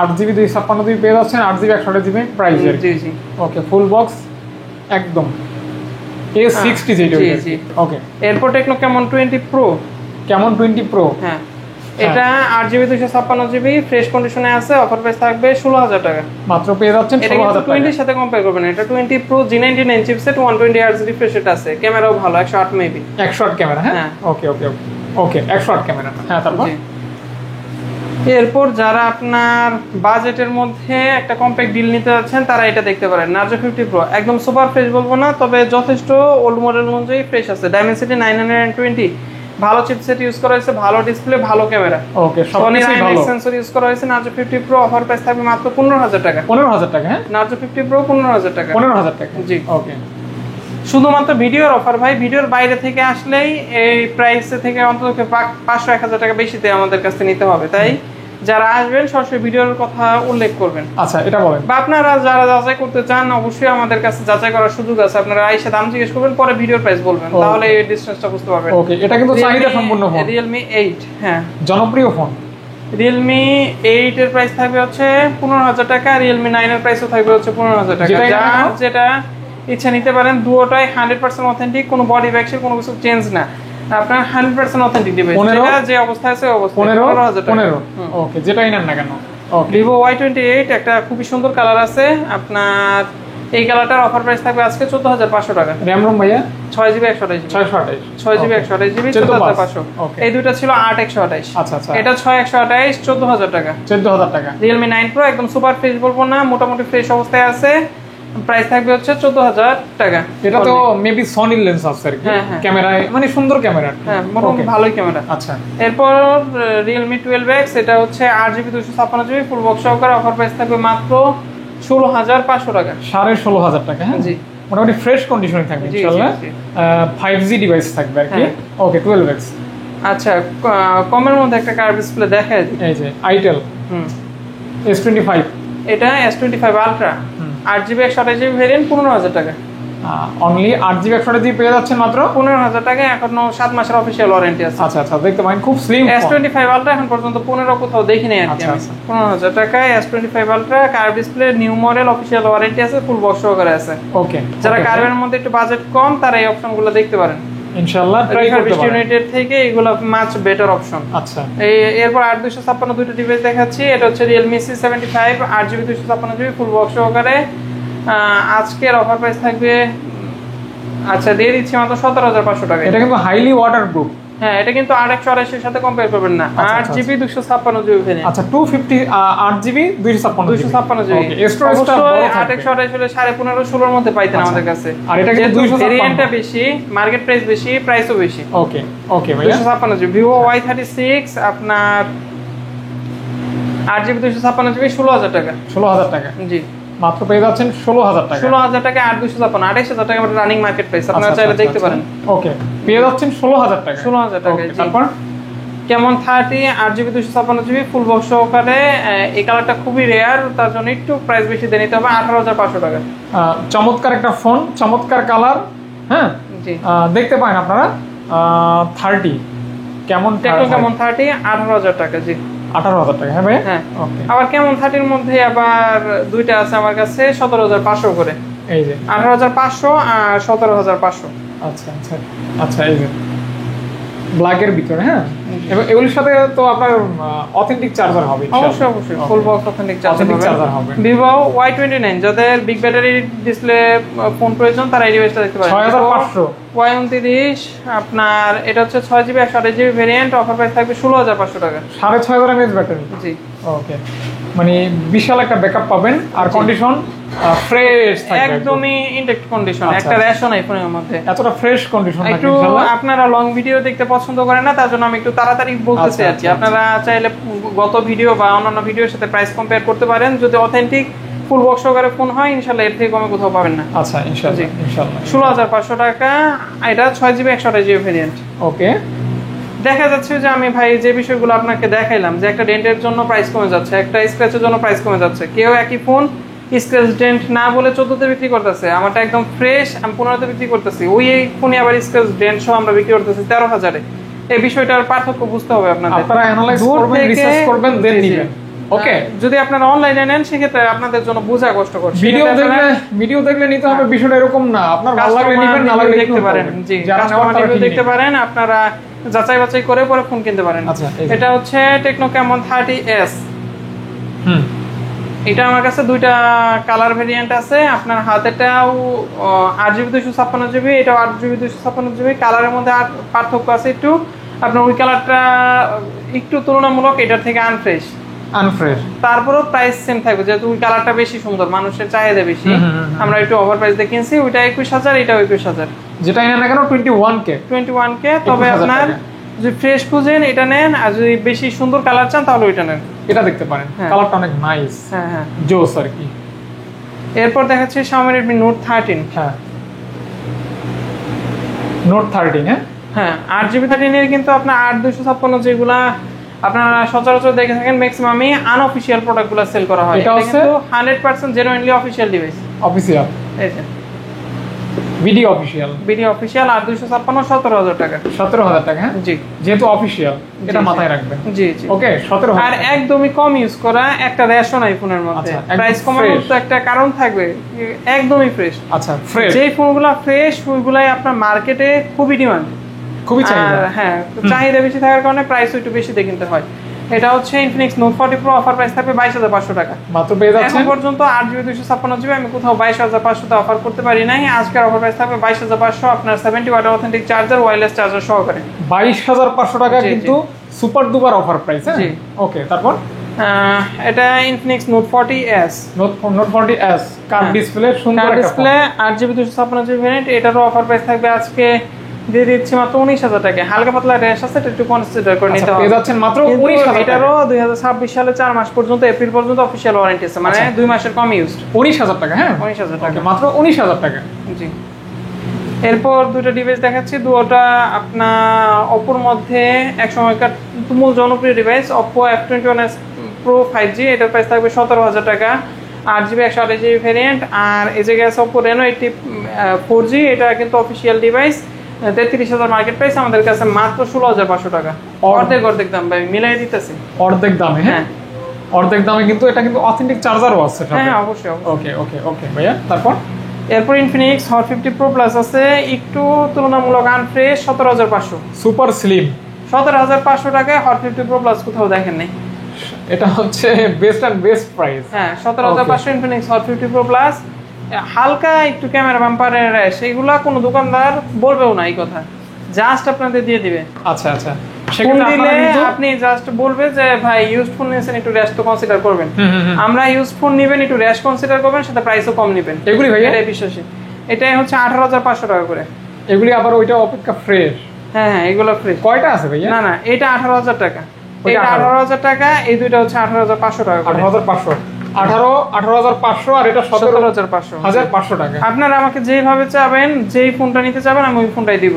8GB 256GB পেয়ে যাচ্ছেন 8GB 128GB প্রাইসে। জি জি ওকে, ফুল বক্স একদম A60 যেটা। জি ওকে, এরপর techno Camon 20 Pro। Camon 20 Pro, হ্যাঁ এটা 8GB 256GB ফ্রেশ কন্ডিশনে আছে, অফার প্রাইস থাকবে 16,000 টাকা, মাত্র পেয়ে যাচ্ছেন 16,000 টাকা। 20 এর সাথে কম্পেয়ার করবেন, এটা 20 Pro G99 chipset 120Hz refresh rate আছে, ক্যামেরাও ভালো 108 মেবি, 108 ক্যামেরা। হ্যাঁ ওকে ওকে ওকে 108 ক্যামেরা। হ্যাঁ, তারপর এরপর যারা আপনার বাজেটের মধ্যে একটা কম্প্যাক্ট ডিল নিতে যাচ্ছেন, তারা এটা দেখতে পারেন। Narzo 50 Pro একদম সুপার ফ্রেশ বলবো না, তবে যথেষ্ট ওল্ড মডেল অনুযায়ী ফ্রেশ আছে। Dimensity 920 ভালো চিপসেট ইউজ করা হয়েছে, ভালো ডিসপ্লে, ভালো ক্যামেরা। ওকে, সবকিছুই ভালো। সেন্সর ইউজ করা হয়েছে। Narzo 50 Pro অফার প্রাইস থাকবে মাত্র 15,000 টাকা। 15,000 টাকা। হ্যাঁ, Narzo 50 Pro 15,000 টাকা। 15,000 টাকা। জি ওকে, শুধুমাত্র ভিডিওর অফার ভাই, ভিডিওর বাইরে থেকে আসলেই এই প্রাইস থেকে অন্তত 500-1000 টাকা বেশিতে আমাদের কাছে নিতে হবে। তাই যারা আসবেন সরাসরি ভিডিওর কথা উল্লেখ করবেন। আচ্ছা, এটা বলেন। বা আপনারা যারা যাচাই করতে চান, অবশ্যই আমাদের কাছে যাচাই করার সুযোগ আছে। আপনারা আইসা দাম জিজ্ঞেস করবেন, পরে ভিডিওর প্রাইস বলবেন, তাহলে এই ডিসটেন্সটা বুঝতে পারবেন। ওকে, এটা কিন্তু চাহিদা সম্পূর্ণ ফোন। Realme 8, হ্যাঁ জনপ্রিয় ফোন। Realme 8 এর প্রাইস থাকবে হচ্ছে 15,000 টাকা, Realme 9 এর প্রাইসও থাকবে হচ্ছে 15,000 টাকা। যেটা ইচ্ছা নিতে পারেন। দুটোটাই 100% অথেন্টিক, কোনো বডি ব্যাগসের কোনো কিছু চেঞ্জ না, আপনার 100% অথেন্টিক ডিভাইস। যেটা যে অবস্থায় আছে অবস্থায় 15,000 টাকা। ওকে, যেটাই নেন না কেন। ওকে, Vivo Y28 একটা খুবই সুন্দর কালার আছে আপনার, এই কালারটার অফার প্রাইস থাকবে আজকে 14,500 টাকা। র‍্যাম রম ভাইয়া 6GB 128GB 6GB 128GB 14,500। এই দুটো ছিল 8 128। আচ্ছা আচ্ছা, এটা 6 128 14,000 টাকা। 14,000 টাকা। Realme 9 Pro একদম সুপার ফ্রেশ বলবো না, মোটামুটি ফ্রেশ অবস্থায় আছে, প্রাইস থাকবে হচ্ছে 14,000 টাকা। এটা তো মেবি সনি লেন্স আছে আর কি, ক্যামেরায় মানে সুন্দর ক্যামেরা। হ্যাঁ, মোটামুটি ভালোই ক্যামেরা। আচ্ছা, এরপর Realme 12X, এটা হচ্ছে 8GB 256GB ফুল বক্স সহকারে, অফার প্রাইস থাকবে মাত্র 16,500 টাকা। 16,500 টাকা। হ্যাঁ জি, মোটামুটি ফ্রেশ কন্ডিশনে থাকবে ইনশাআল্লাহ। 5G ডিভাইস থাকবে আর কি। ওকে, 12X। আচ্ছা, কমের মধ্যে একটা কার্ভ ডিসপ্লে দেখায় দিই। এই যে Itel S25, এটা S25 Ultra 8GB 128GB variant 15,000 টাকা। অনলি 8GB 128GB পেয়ে যাচ্ছেন মাত্র 15,000 টাকা। এখনো 7 মাসের অফিশিয়াল ওয়ারেন্টি আছে। আচ্ছা আচ্ছা, দেখতে পারেন খুব স্লিম। S25 Ultra এখন পর্যন্ত 15 কোথাও দেখি নাই আর কি। 15,000 টাকায় S25 Ultra curve display, new model, official warranty আছে, ফুল বক্স সহকারে আছে। ওকে, যারা কার্ভের মধ্যে একটু বাজেট কম, তারা এই অপশনগুলো দেখতে পারেন ইনশাআল্লাহ। ট্রাই করতে পারেন। ইউনিটের থেকে এগুলো মাচ বেটার অপশন। আচ্ছা, এরপর 8 256 দুটো ডিভাইস দেখাচ্ছি। এটা হচ্ছে Realme C75 8GB 256GB full box সহকারে, আজকের অফার প্রাইস থাকবে, আচ্ছা দিয়ে দিচ্ছি মাত্র 17,500 টাকা। এটা কিন্তু হাইলি ওয়াটারপ্রুফ। হ্যাঁ, এটা কিন্তু 8 128 এর সাথে কম্পেয়ার করবেন না। 8GB 256GB variant. আচ্ছা, 250 8GB 256GB। ওকে, স্টোরেজটা বড় থাকবে। 8 128 হলে 15.5 16 এর মধ্যে পাইতেন আমাদের কাছে। আর এটা কিন্তু 256 ভেরিয়েন্টটা বেশি, মার্কেট প্রাইস বেশি, প্রাইসও বেশি। ওকে ওকে ভাইয়া, 256GB Vivo Y36 আপনার 8GB 256GB 16,000 টাকা। 16,000 টাকা। জি, মাত্র পেয়ে যাচ্ছেন 16,000 টাকা। 16,000 টাকা 8 256 28,000 টাকা রানিং মার্কেট প্রাইস, আপনারা চাইলে দেখতে পারেন। ওকে, পেয়ে যাচ্ছেন 16,000 টাকা। 16,000 টাকা। তারপর Camon 30 8GB 256GB full box সহকারে, এই কালারটা খুবই রেয়ার, তার জন্য একটু প্রাইস বেশি দিয়ে নিতে হবে, 18,500 টাকা। চমৎকার একটা ফোন, চমৎকার কালার। হ্যাঁ জি, দেখতে পারেন আপনারা। 30 Camon 30 18,000 টাকা। জি, 18,000 টাকা। হ্যাঁ ভাই, হ্যাঁ। ওকে, আবার Camon 30 এর মধ্যে আবার দুইটা আছে আমার কাছে, 17,500 করে। এই যে 18,500 আর 17,500। আচ্ছা আচ্ছা আচ্ছা, এই যে ব্ল্যাকের ভিতরে। হ্যাঁ, এবং এগুলোর সাথে তো আপনার অথেন্টিক চার্জার হবে। অবশ্যই অবশ্যই ফুল বক্স অথেন্টিক চার্জার হবে। Vivo Y29 যাদের বিগ ব্যাটারি ডিসপ্লে ফোন প্রয়োজন, তারা এই ডিভাইসটা দেখতে পারেন। 6500 Y29 আপনার, এটা হচ্ছে 6GB 128GB variant, offer price থাকবে 16,500 টাকা। 6500 mAh ব্যাটারি। জি, ওকে, মানে বিশাল একটা ব্যাকআপ পাবেন আর কন্ডিশন ফ্রেশ থাকবে একদমই ইনটেক্ট কন্ডিশন, একটা রেশন আইফোনের মধ্যে এতটা ফ্রেশ কন্ডিশন থাকে একটু ইনশাআল্লাহ। আপনারা লং ভিডিও দেখতে পছন্দ করেন না, তার জন্য আমি একটু তাড়াতাড়ি বলতেছি আর কি। আপনারা চাইলে গত ভিডিও বা অন্যান্য ভিডিওর সাথে প্রাইস কম্পেয়ার করতে পারেন। যদি অথেন্টিক ফুল বক্স সহকারে ফোন হয় ইনশাআল্লাহ এর থেকে কমে কোথাও পাবেন না। আচ্ছা ইনশাআল্লাহ ইনশাআল্লাহ 16,500 টাকা, এটা 6GB 128GB ভেরিয়েন্ট। ওকে, দেখা যাচ্ছে যে আমি ভাই যে বিষয়গুলো আপনাকে দেখাইলাম, যে একটা ডেন্টের জন্য প্রাইস কমে যাচ্ছে, একটা স্ক্র্যাচের জন্য প্রাইস কমে যাচ্ছে। কেউ একই ফোন স্ক্র্যাচ ডেন্ট না বলে 14তে বিক্রি করতেছে, আমারটা একদম ফ্রেশ আমি 15তে বিক্রি করতেছি। এই ফোনে আবার স্ক্র্যাচ ডেন্ট সহ আমরা বিক্রি করতেছি 13,000-এ। এই বিষয়টার পার্থক্য বুঝতে হবে আপনাদের। আপনারা অ্যানালাইজ করবেন, রিসার্চ করবেন, দেন নিবেন। ওকে, যদি আপনারা অনলাইনে নেন সেক্ষেত্রে আপনাদের জন্য বোঝা কষ্টকর। ভিডিও দেখলে নিতে হবে, বিষয়টা এরকম না। আপনার ভালো লাগলে নিবেন, না লাগলে দেখতে পারেন। জি, যারা নেওয়ার তারা দেখতে পারেন, আপনারা যাচাই বাছাই করে পরে ফোন কিনতে পারেন। আচ্ছা, এটা হচ্ছে টেকনো ক্যামন 30s। এটা আমার কাছে দুইটা কালার ভেরিয়েন্ট আছে। আপনার হাতেটাও 8GB 256GB, এটাও 8GB 256GB। কালারের মধ্যে আর পার্থক্য আছে একটু। আপনার ওই কালারটা একটু তুলনামূলক এটার থেকে আনফ্রেশ। তারপরেও প্রাইস সেম থাকবে, যেহেতু ওই কালারটা বেশি সুন্দর, মানুষের চাহিদা বেশি। আমরা একটু ওভার প্রাইস দিয়ে কিনছি। ওইটা 21,000, এটাও 21,000। যেটা নেন না কেন 21K। তবে আপনার যদি ফ্রেশ খুঁজেন এটা নেন, আর যদি বেশি সুন্দর কালার চান তাহলে ওইটা নেন। এটা দেখতে পারেন, কালারটা অনেক নাইস। হ্যাঁ জোস আর কি। এরপর দেখাচ্ছি Xiaomi Redmi Note 13। Note 13। হ্যাঁ 8GB 13 এর কিন্তু আপনার 8/256 যেগুলা আপনারা সচরাচর দেখে থাকেন, ম্যাক্সিমামই আনঅফিশিয়াল প্রোডাক্টগুলো সেল করা হয়। এটা কিন্তু 100% জেনুইনলি অফিশিয়াল ডিভাইস। অফিশিয়াল, এই যে ভিডিও অফিশিয়াল 8/256 17,000 টাকা। 17,000 টাকা। হ্যাঁ জি, যেহেতু অফিশিয়াল এটা মাথায় রাখবেন। জি। ওকে, 17,000। আর একদমই কম ইউজ করা একটা রেশন আইফোনের মধ্যে প্রাইস কমানোর তো একটা কারণ থাকবে। একদমই ফ্রেশ। আচ্ছা, ফ্রেশ। যে ফোনগুলো ফ্রেশ ওইগুলাই আপনার মার্কেটে খুবই ডিমান্ড, খুবই চাহিদা। হ্যাঁ, চাহিদা বেশি থাকার কারণে প্রাইস একটু বেশি দিয়ে কিনতে হয়। এটা হচ্ছে Infinix Note 40 Pro, offer price থাকবে 22,500 টাকা মাত্র। পেয়ে যাচ্ছেন এখন পর্যন্ত 8GB 256GB আমি কোথাও 22,500 তে অফার করতে পারি নাই। আজকের অফার প্রাইস থাকবে 22,500, আপনার 70 watt authentic charger, wireless charger সহকারে 22,500 টাকা, কিন্তু সুপার ডুপার অফার প্রাইস। জি, ওকে। তারপর এটা Infinix Note 40s। Note 40s curve display, সুন্দর একটা ডিসপ্লে, 8GB 256GB ভেরিয়েন্ট। এটারও অফার প্রাইস থাকবে আজকে দিয়ে দিচ্ছি মাত্র 19,000 টাকা। হালকা পাতলা র্যাশ আছে, এটা একটু কনসিডার করে নিতে হবে। পেয়ে যাচ্ছেন মাত্র 19,000 টাকা। এটারও 2026 সালে 4 মাস পর্যন্ত, এপ্রিল পর্যন্ত অফিশিয়াল ওয়ারেন্টি আছে, মানে 2 মাসের কম ইউজড। 19,000 টাকা। হ্যাঁ 19,000 টাকা, মাত্র 19,000 টাকা। জি। এরপর দুটো ডিভাইস দেখাচ্ছি, দুটোটা আপনার Oppoর মধ্যে এক সময়কার তুমুল জনপ্রিয় device, Oppo F21s Pro 5G। এটার প্রাইস থাকবে 17,000 টাকা, 8GB 128GB ভেরিয়েন্ট। আর এই জায়গায় আছে Oppo Reno 80 4G, এটা কিন্তু অফিশিয়াল ডিভাইস। 33,000 মার্কেট প্রাইস, আমাদের কাছে মাত্র 16,500 টাকা। অর্ধেক দাম ভাই, মিলাই দিতেছি অর্ধেক দামে। হ্যাঁ অর্ধেক দামে, কিন্তু এটা কিন্তু অথেন্টিক চার্জারও আছে। হ্যাঁ অবশ্যই। ওকে ভাইয়া। এরপর Infinix Hot 50 Pro Plus আছে, একটু তুলনামূলক আনফ্রেশ, 17,500। সুপার স্লিম 17,500 টাকায় Hot 50 Pro Plus কোথাও দেখেন নাই। এটা হচ্ছে বেস্ট প্রাইস। হ্যাঁ 17,500 Infinix Hot 50 Pro Plus। হালকা একটু ক্যামেরা বাম্পারের সেগুলা কোনো দোকানদার বলবেও না এই কথা, জাস্ট আপনাদের দিয়ে দিবে। আচ্ছা, আপনি জাস্ট বলবে যে ভাই ইউজড ফোন নিয়েছেন, একটু রেস্ট তো কনসিডার করবেন। আমরা ইউজড ফোন নেবেন, একটু রেস্ট কনসিডার করবেন, সেটা প্রাইসও কম নেবেন। এগুলি ভাই এটাই বিশ্বাসী। এটাই হচ্ছে 18,500 টাকা করে। এগুলি আবার ওইটা অপেক্ষা ফ্রেশ। হ্যাঁ এগুলো ফ্রেশ। কয়টা আছে ভাইয়া? না এটা 18,000 টাকা, এটা 18,000 টাকা। এই দুইটা হচ্ছে 18,500 টাকা করে। 18,500 আর এটা 17,500 টাকা। আপনারা আমাকে যেভাবে চাবেন, যেই ফোনটা নিতে চাবেন আমি ওই ফোনটাই দিব।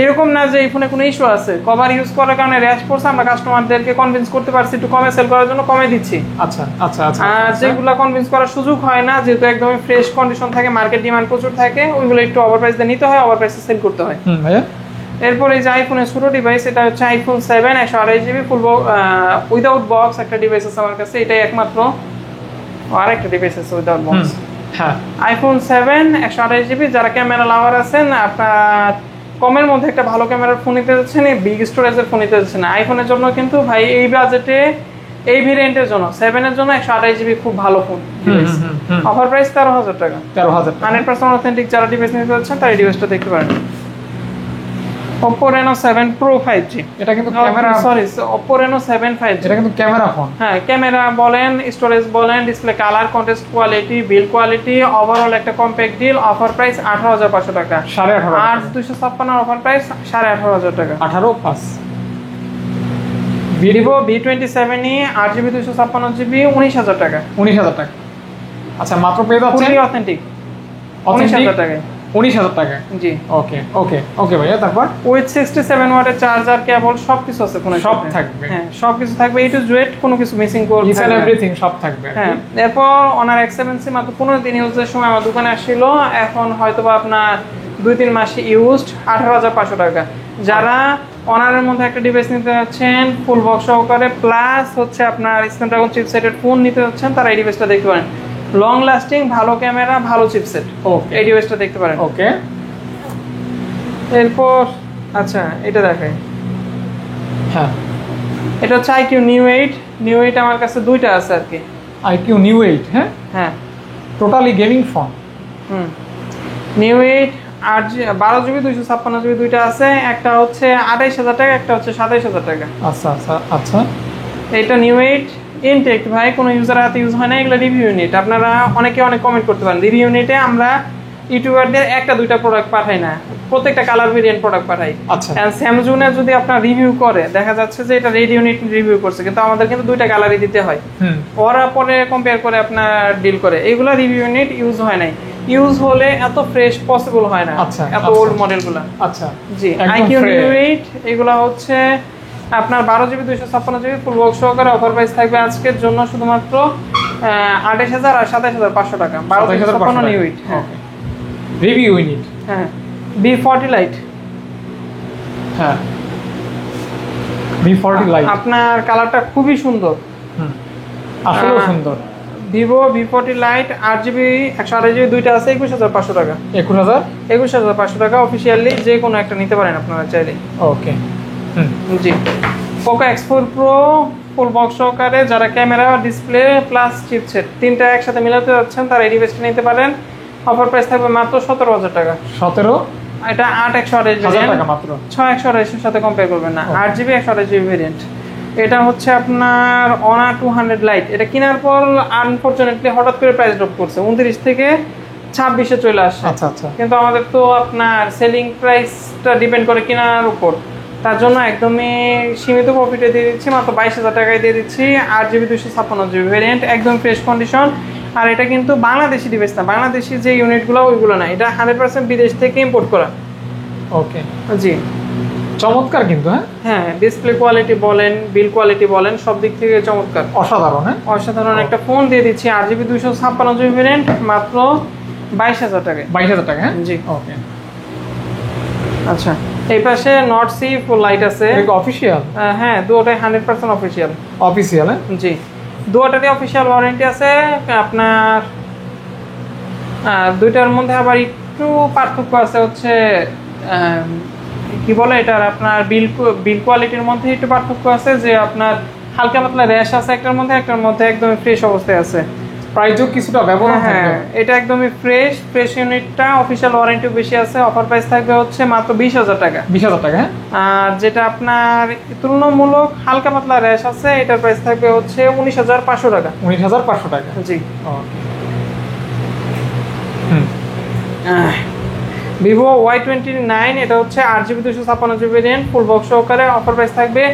এরকম না যে এই ফোনে কোনো ইস্যু আছে, কভার ইউজ করার কারণে র্যাশ পড়ছে, আমরা কাস্টমারদেরকে কনভিন্স করতে পারছি একটু কমে সেল করার জন্য কমে দিচ্ছি। আচ্ছা। আর যেগুলো কনভিন্স করার সুযোগ হয় না, যেহেতু একদমই ফ্রেশ কন্ডিশন থাকে, মার্কেট ডিমান্ড প্রচুর থাকে, ওইগুলো একটু ওভার প্রাইস দিয়ে নিতে হয়, ওভার প্রাইসে সেল করতে হয়। ভাইয়া এরপর এই যে আইফোনের ছোট ডিভাইস, এটা হচ্ছে iPhone 7 128GB ফুল উইদাউট বক্স একটা ডিভাইস আছে আমার কাছে, এটাই একমাত্র। আরেকটা ডিভাইস আছে উইদাউট বক্স। হ্যাঁ iPhone 7 128GB। যারা ক্যামেরা লাভার আছেন, আপনার কমের মধ্যে একটা ভালো ক্যামেরার ফোন নিতে যাচ্ছেন, বিগ স্টোরেজের ফোন নিতে যাচ্ছেন, আইফোনের জন্য কিন্তু ভাই এই বাজেটে এই ভেরিয়েন্টের জন্য 7 এর জন্য 128GB খুব ভালো ফোন ডিভাইস। অফার প্রাইস 13,000 টাকা। 13,000 100% অথেন্টিক যারা ডিভাইস নিতে যাচ্ছেন তারা এই ডিভাইসটা দেখতে পারেন। Oppo Reno 7 Pro 5G। এটা কিন্তু camera, sorry, Oppo Reno 7 5G। এটা কিন্তু ক্যামেরা ফোন। হ্যাঁ, ক্যামেরা বলেন, স্টোরেজ বলেন, display colour, contrast quality, build quality, overall একটা কম্প্যাক্ট ডিল। অফার প্রাইস 18,500 টাকা। 18,500 আর 256 অফার প্রাইস 18,500 টাকা। 18 plus. Vivo V27e 8GB 256GB 19,000 টাকা। 19,000 টাকা। আচ্ছা, মাত্র পেয়ে যাচ্ছে ফুলি অথেন্টিক 19,000 টাকায়। 19,000 টাকা। জি, ওকে ওকে ওকে ভাইয়া, তারপর উইথ 67 ওয়াটের চার্জার, কেবল সবকিছু আছে ফোনে। সব থাকবে। হ্যাঁ, সবকিছু থাকবে, A to Z, কোনো কিছু মিসিং করবে ইচ এন্ড এভরিথিং সব থাকবে। হ্যাঁ, এরপর অনার এক্সেলেন্সি মাত্র 15 দিন ইউজের সময় আমার দোকানে আসছিল, এখন হয়তোবা আপনার 2-3 মাসে ইউজড 18,500 টাকা। যারা অনারের মধ্যে একটা ডিভাইস নিতে যাচ্ছেন ফুল বক্স সহকারে, প্লাস হচ্ছে আপনার স্ন্যাপড্রাগন চিপসেটের ফোন নিতে যাচ্ছেন, তারা এই ডিভাইসটা দেখতে পারেন। লং লাস্টিং, ভালো ক্যামেরা, ভালো চিপসেট, ওকে এই ডিভাইসটা দেখতে পারেন। ওকে, এরপর আচ্ছা এটা দেখাই। হ্যাঁ, এটা হচ্ছে IQ Neo 8। Neo 8 আমার কাছে দুইটা আছে আর কি। IQ Neo 8, হ্যাঁ হ্যাঁ, totally gaming phone. Neo 8 12GB 256GB দুইটা আছে। একটা হচ্ছে 28,000 টাকা, একটা হচ্ছে 27,000 টাকা। আচ্ছা আচ্ছা আচ্ছা, এইটা Neo 8 ইনটেক্ট ভাই, কোনো ইউজার হাতে ইউজ হয় না, এগুলো রিভিউ ইউনিট। আপনারা অনেকে অনেক কমেন্ট করতে পারেন, রিভিউ ইউনিটে আমরা ইউটিউবারদের একটা দুইটা প্রোডাক্ট পাঠাই না, প্রত্যেকটা কালার ভেরিয়েন্ট প্রোডাক্ট পাঠাই। আচ্ছা, স্যামসুং এর যদি আপনার রিভিউ করে দেখা যাচ্ছে যে এটা রেড ইউনিট রিভিউ করছে, কিন্তু আমাদের কিন্তু দুইটা কালারই দিতে হয়। ওরা পরে কম্পেয়ার করে আপনার ডিল করে, এইগুলো রিভিউ ইউনিট ইউজ হয় নাই। ইউজ হলে এত ফ্রেশ পসিবল হয় না, এত ওল্ড মডেলগুলো। আচ্ছা জি, IQ Neo 8 এগুলো হচ্ছে আপনার 12GB 256GB ফুল বক্স সহকারে। অফার প্রাইস থাকবে আজকের জন্য শুধুমাত্র 28,000 আর 27,500 টাকা। 12,500 Neo 8। হ্যাঁ, রিভিউ ইউনিট। হ্যাঁ, B40 Lite। হ্যাঁ, B40 Lite আপনার কালারটা খুবই সুন্দর, আসলেও সুন্দর। Vivo V40 Lite 8GB 128GB দুইটা আছে, 21,500 টাকা। 21,500 টাকা অফিশিয়ালি, যে কোনো একটা নিতে পারেন আপনারা চাইলে। ওকে, জি, Poco X4 Pro full box সহকারে, যারা ক্যামেরা, ডিসপ্লে প্লাস চিপসেট তিনটা একসাথে মিলাতে যাচ্ছেন, তারা এই ডিভাইসটা নিতে পারেন। অফার প্রাইস থাকবে মাত্র 17,000 টাকা। 17? এটা 8/128 টাকা মাত্র। 6/128 এর সাথে কম্পেয়ার করবেন না। 8GB 128GB variant. এটা হচ্ছে আপনার Honor 200 Lite। এটা কেনার পর আনফরচুনেটলি হঠাৎ করে প্রাইস ড্রপ করছে, 29 থেকে 26-এ চলে আসে। আচ্ছা আচ্ছা, কিন্তু আমাদের তো আপনার সেলিং প্রাইসটা ডিপেন্ড করে কেনার উপর, তার জন্য একদমই সীমিত প্রফিটে দিয়ে দিচ্ছি, মাত্র 22,000 টাকায় দিয়ে দিচ্ছি। 8GB 256GB ভেরিয়েন্ট, একদম ফ্রেশ কন্ডিশন। আর এটা কিন্তু বাংলাদেশি ডিভাইস না, বাংলাদেশি যে ইউনিটগুলো ওইগুলো না, এটা 100% বিদেশ থেকে ইম্পোর্ট করা। ওকে, জি, চমৎকার কিন্তু। হ্যাঁ, ডিসপ্লে কোয়ালিটি বলেন, বিল কোয়ালিটি বলেন, সব দিক থেকে চমৎকার, অসাধারণ। হ্যাঁ, অসাধারণ একটা ফোন দিয়ে দিচ্ছি। 8GB 256GB ভেরিয়েন্ট, মাত্র 22,000 টাকায়। 22,000 টাকা। হ্যাঁ, জি, ওকে। আচ্ছা, এই পাশে নট সি ফুল লাইট আছে। এটা অফিশিয়াল? হ্যাঁ, দুটোই 100% অফিশিয়াল। অফিশিয়াল? হ্যাঁ, জি, দুটোরই অফিশিয়াল ওয়ারেন্টি আছে। আপনার দুইটার মধ্যে আবার একটু পার্থক্য আছে, হচ্ছে কি বলে এটার, আপনার বিল কোয়ালিটির মধ্যে একটু পার্থক্য আছে, যে আপনার হালকা পাতলা র্যাশ আছে একটার মধ্যে একদম ফ্রেশ অবস্থায় আছে। প্রাইসও কিছুটা ব্যবহার। হ্যাঁ, এটা একদমই ফ্রেশ ইউনিটটা, অফিশিয়াল ওয়ারেন্টিও বেশি আছে। অফার প্রাইস থাকবে হচ্ছে মাত্র 20,000 টাকা। 20,000 টাকা। হ্যাঁ, আর যেটা আপনার তুলনামূলক হালকা পাতলা র্যাশ আছে, এটার প্রাইস থাকবে হচ্ছে 19,500 টাকা। 19,500 টাকা। জি, ওকে। Vivo Y29, এটা হচ্ছে 8GB 256GB variant, full box সহকারে। অফার প্রাইস থাকবে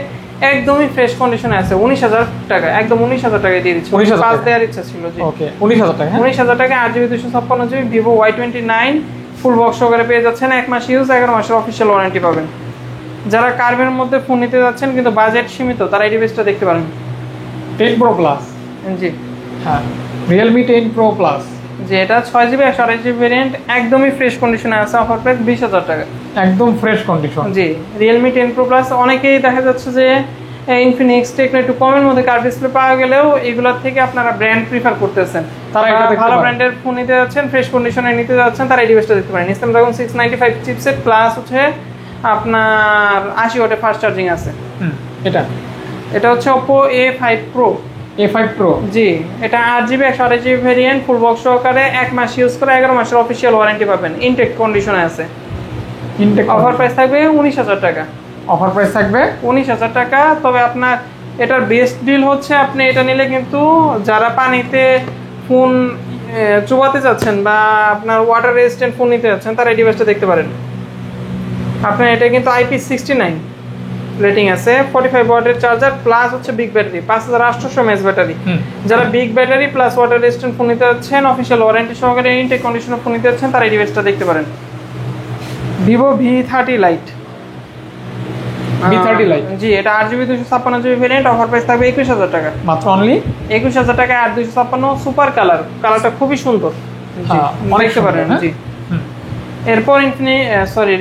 একদমই ফ্রেশ কন্ডিশনে আছে 19,000 টাকা, একদম 19,000 টাকায় দিয়ে দিচ্ছি। 5 দেওয়ার ইচ্ছা ছিল। জি, ওকে, 19,000 টাকা। 19,000 টাকা 8GB 256GB Vivo Y29 full box সহকারে পেয়ে যাচ্ছেন। 1 মাস ইউজ, 11 মাসের অফিশিয়াল ওয়ারেন্টি পাবেন। যারা কার্ভের মধ্যে ফোন নিতে যাচ্ছেন কিন্তু বাজেট সীমিত, তারা এই ডিভাইসটা দেখতে পারেন। 10 Pro Plus? জি, হ্যাঁ, Realme 10 Pro Plus। যে এটা 6GB 128GB ভেরিয়েন্ট, একদমই ফ্রেশ কন্ডিশনে আছে। অফার প্রাইস 20,000 টাকা, একদম ফ্রেশ কন্ডিশন। জি, Realme 10 Pro Plus। অনেকেই দেখা যাচ্ছে যে ইনফিনিক্স টেকনো একটু কমের মধ্যে কার্ভ ডিসপ্লে পাওয়া গেলেও এগুলোর থেকে আপনারা ব্র্যান্ড প্রিফার করতেছেন, তারা এটা ভালো ব্র্যান্ডের ফোন নিতে যাচ্ছেন, ফ্রেশ কন্ডিশনে নিতে যাচ্ছেন, তারা এই ডিভাইসটা দেখতে পারেন। স্ন্যাপড্রাগন 695 চিপসেট প্লাস হচ্ছে আপনার 80 ওয়াটের ফাস্ট চার্জিং আছে। এটা হচ্ছে Oppo A5 Pro। A5 Pro? জি, এটা 8GB 128GB variant, full box সহকারে। 1 মাস ইউজ করে 11 মাসের অফিশিয়াল ওয়ারেন্টি পাবেন, ইনটেক কন্ডিশনে আছে। ইনটেক অফার প্রাইস থাকবে 19,000 টাকা। অফার প্রাইস থাকবে 19,000 টাকা। তবে আপনার এটার বেস্ট ডিল হচ্ছে আপনি এটা নিলে কিন্তু যারা পানিতে ফোন চুবাতে যাচ্ছেন বা আপনার ওয়াটার রেজিস্ট্যান্ট ফোন নিতে যাচ্ছেন তারা এই ডিভাইসটা দেখতে পারেন। আপনার এটা কিন্তু IP69 রেটিং আছে, 45 ওয়াটের চার্জার প্লাস হচ্ছে বিগ ব্যাটারি, 5800 mAh ব্যাটারি। যারা big battery plus water resistant phone নিতে যাচ্ছেন, অফিসিয়াল ওয়ারেন্টি সহকারে ইনটেক কন্ডিশনার ফোন নিতে যাচ্ছেন, তারা এই ডিভাইসটা দেখতে পারেন। Vivo V30 Lite। V30 Lite জি, এটা 8GB 256GB variant, offer price থাকবে 21,000 টাকা মাত্র, অনলি 21,000 টাকায়। 8256 সুপার কালারটা খুবই সুন্দর, দেখতে পারেন। জি, এরপর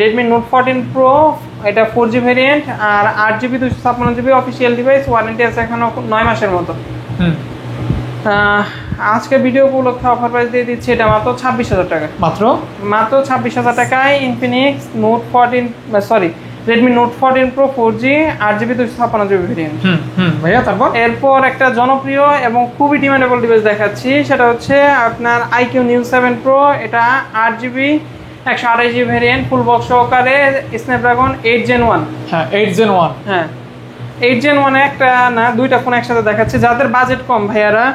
Redmi Note 14 Pro, এটা 4G ভেরিয়েন্ট আর 8GB 256GB official device, warranty আছে এখনো 9 মাসের মতো। আজকে ভিডিও উপলক্ষে অফার প্রাইস দিয়ে দিচ্ছি এটা মাত্র 26,000 টাকা। মাত্র 26,000 টাকায় Redmi Note 14 Pro 4G 8GB 256GB variant. ভাইয়া তারপর এরপর একটা জনপ্রিয় এবং খুবই ডিমান্ডেবল ডিভাইস দেখাচ্ছি, সেটা হচ্ছে আপনার iQOO Neo 7 Pro। এটা 8GB 128GB variant, full box সহকারে, স্ন্যাপড্রাগন 8 Gen 1। হ্যাঁ 8 Gen 1, হ্যাঁ 8 Gen 1 একটা না দুইটা ফোন একসাথে দেখাচ্ছি। যাদের বাজেট কম ভাইয়ারা,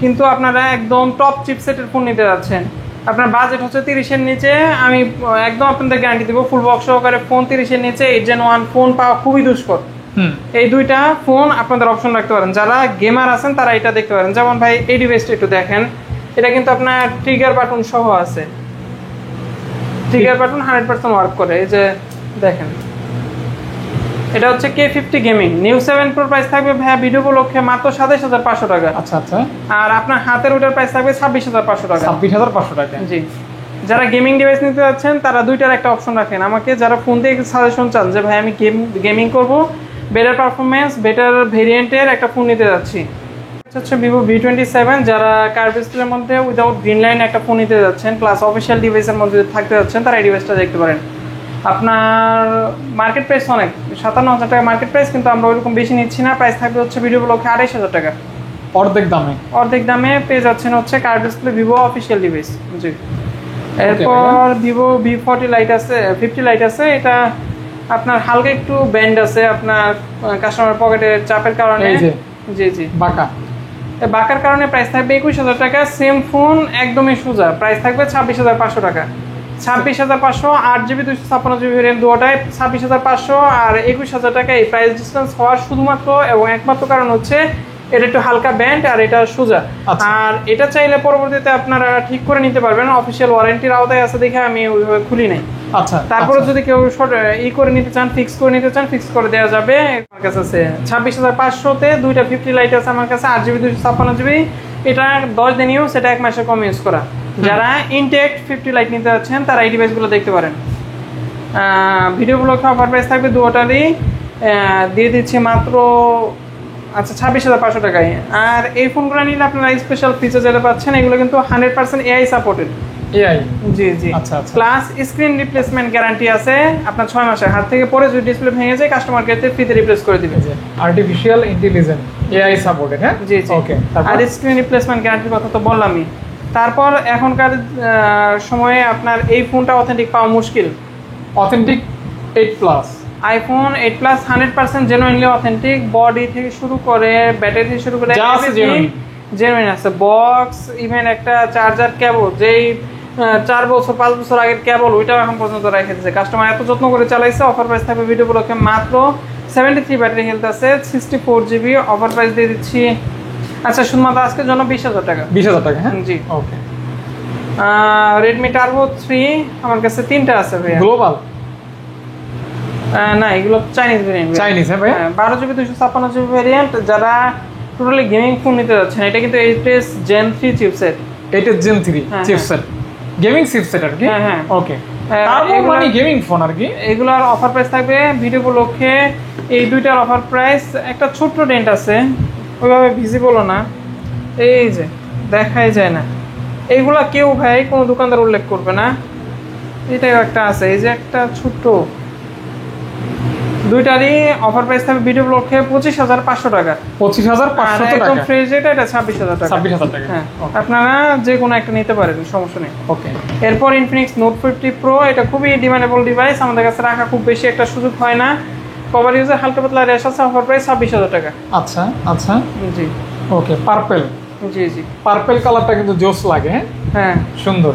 কিন্তু আপনারা একদম টপ চিপসেটের ফোন নিতে যাচ্ছেন, আপনার বাজেট হচ্ছে 30-এর নিচে, আমি একদম আপনাদের গ্যারান্টি দেবো ফুল বক্স সহকারে ফোন 30-এর নিচে 8 Gen 1 ফোন পাওয়া খুবই দুষ্কর। এই দুইটা ফোন আপনাদের অপশন রাখতে পারেন। যারা গেমার আছেন তারা এটা দেখতে পারেন। যেমন ভাই এই ডিভাইসটা একটু দেখেন, এটা কিন্তু আপনার ট্রিগার বাটন সহ আছে, ট্রিগার বাটন 100% ওয়ার্ক করে। এই যে দেখেন, এটা হচ্ছে K50 gaming Neo 7 Pro, price থাকবে ভাইয়া ভিডিও উপলক্ষে মাত্র 27,500 টাকা। আচ্ছা আচ্ছা। আর আপনার হাতের ওটার প্রাইস থাকবে 26,500 টাকা। 26,500 টাকা। জি, যারা গেমিং ডিভাইস নিতে যাচ্ছেন তারা দুইটার একটা অপশন রাখেন আমাকে। যারা ফোন দিয়ে সাজেশন চান যে ভাই আমি গেমিং করব, বেটার পারফরমেন্স, বেটার ভেরিয়েন্টের একটা ফোন নিতে যাচ্ছি, হচ্ছে Vivo V27। যারা কার্ভ ডিসপ্লের মধ্যে উইদাউট গ্রিন লাইন একটা ফোন নিতে যাচ্ছেন প্লাস অফিসিয়াল ডিভাইসের মধ্যে থাকতে যাচ্ছেন, তারা এই ডিভাইসটা দেখতে পারেন। আপনার মার্কেট প্রাইস অনেক, 57,000 টাকা মার্কেট প্রাইস, কিন্তু আমরা ওইরকম বেশি নিচ্ছি না। প্রাইস থাকবে হচ্ছে ভিডিও উপলক্ষে 28,000 টাকা, অর্ধেক দামে পেয়ে যাচ্ছেন হচ্ছে curve display Vivo official device. জি, এরপর Vivo V40 Lite আছে, 50 Lite আছে। এটা আপনার হালকা একটু ব্যান্ড আছে আপনার কাস্টমার পকেটের চাপের কারণে। জি জি, বাঁকার কারণে প্রাইস থাকবে 21,000 টাকা। সেম ফোন একদমই সোজা, প্রাইস থাকবে 26,500 টাকা। 26,500 8GB 256GB ভেরিয়েন্ট, দুটোটাই 26,500 আর 21,000 টাকা। এই প্রাইস ডিফারেন্স হওয়ার শুধুমাত্র এবং একমাত্র কারণ হচ্ছে এটা একটু হালকা ব্যান্ড আর এটা সোজা। আর এটা চাইলে পরবর্তীতে আপনারা ঠিক করে নিতে পারবেন, অফিসিয়াল ওয়ারেন্টির আওতায় আছে দেখে আমি ওইভাবে খুলি নাই। আচ্ছা, তারপরে যদি কেউ করে নিতে চান, ফিক্স করে নিতে চান, ফিক্স করে দেওয়া যাবে। আমার কাছে আছে 26,500-তে দুইটা 50 Lite আছে আমার কাছে, 8GB 256GB। এটা 10 দিন ইউজ, সেটা 1 মাসের কম ইউজ করা। যারা ইনটেক 50 Lite নিতে যাচ্ছেন তারা এই ডিভাইসগুলো দেখতে পারেন। ভিডিওগুলোকে অফার প্রাইস থাকবে দুটোটারই দিয়ে দিচ্ছি মাত্র 26,500 টাকায়। আর এই ফোনগুলো নিলে আপনারা স্পেশাল ফিচার যেটা পাচ্ছেন, এগুলো কিন্তু 100% AI সাপোর্টেড। জি জি, প্লাস স্ক্রিন রিপ্লেসমেন্ট গ্যারান্টি আছে আপনার 6 মাসের। হাত থেকে পরে যদি ডিসপ্লে ভেঙে যায় কাস্টমার কেয়ার থেকে ফ্রিতে রিপ্লেস করে দিবে। Artificial intelligence AI supported. হ্যাঁ জি জি, ওকে। আর স্ক্রিন রিপ্লেসমেন্ট গ্যারান্টির কথা তো বললামই। তারপর এখনকার সময়ে আপনার এই ফোনটা অথেন্টিক পাওয়া মুশকিল। Authentic 8 plus iPhone 8 Plus 100% genuinely authentic, body থেকে শুরু করে ব্যাটারি থেকে শুরু করে জেনুইন আছে। বক্স, ইভেন একটা চার্জার কেবল, যেই 4 বছর 5 বছর আগের কেবল, ওইটাও এখন পর্যন্ত রেখে দিয়েছে। কাস্টমার এত যত্ন করে চালাইছে। অফার প্রাইস থাকবে ভিডিও উপলক্ষে মাত্র 73 ব্যাটারি হেলথ আছে, 64GB। অফার প্রাইস দিয়ে দিচ্ছি আচ্ছা শুধুমাত্র আজকের জন্য 20,000 টাকা। 20,000 টাকা, হ্যাঁ জি, ওকে। Redmi Turbo 3 আমার কাছে 3টা আছে ভাইয়া। গ্লোবাল না, এগুলো চাইনিজ ভেরিয়েন্ট। চাইনিজ, হ্যাঁ ভাই। 12GB 256GB variant. যারা টোটালি গেমিং ফোন নিতে যাচ্ছেন, এটা কিন্তু 8s Gen 3 chipset. 8s Gen 3 chipset, gaming chipset আর কি। হ্যাঁ হ্যাঁ, ওকে। তারপর মানে গেমিং ফোন আর কি। এগুলোর অফার প্রাইস থাকবে ভিডিও উপলক্ষে এই দুইটার অফার প্রাইস, একটা ছোট্ট ডেন্ট আছে, ওইভাবে ভিজিবলও না, এই যে দেখাই যায় না। এইগুলা কেউ ভাই কোনো দোকানদার উল্লেখ করবে না। এটাও একটা আছে, এই যে একটা ছোট্ট দুইটারই অফার প্রাইস থাকবে ভিডিও ব্লকে 25,500 টাকা। 25,500 টাকা। একদম ফ্রেশ এটা 26,000 টাকা। 26,000 টাকা। হ্যাঁ, আপনারা যে কোনো একটা নিতে পারেন, সমস্যা নেই। ওকে। এরপর ইনফিনিক্স নোট 50 প্রো, এটা খুবই ডিমান্ডেবল ডিভাইস, আমাদের কাছে রাখা খুব বেশি একটা সুযোগ হয় না। কভার ইউজার, হালকা পাতলা র্যাশ আছে, অফার প্রাইস 26,000 টাকা। আচ্ছা আচ্ছা, জি ওকে। পার্পল, জি জি, পার্পল কালারটা কিন্তু জোস লাগে। হ্যাঁ সুন্দর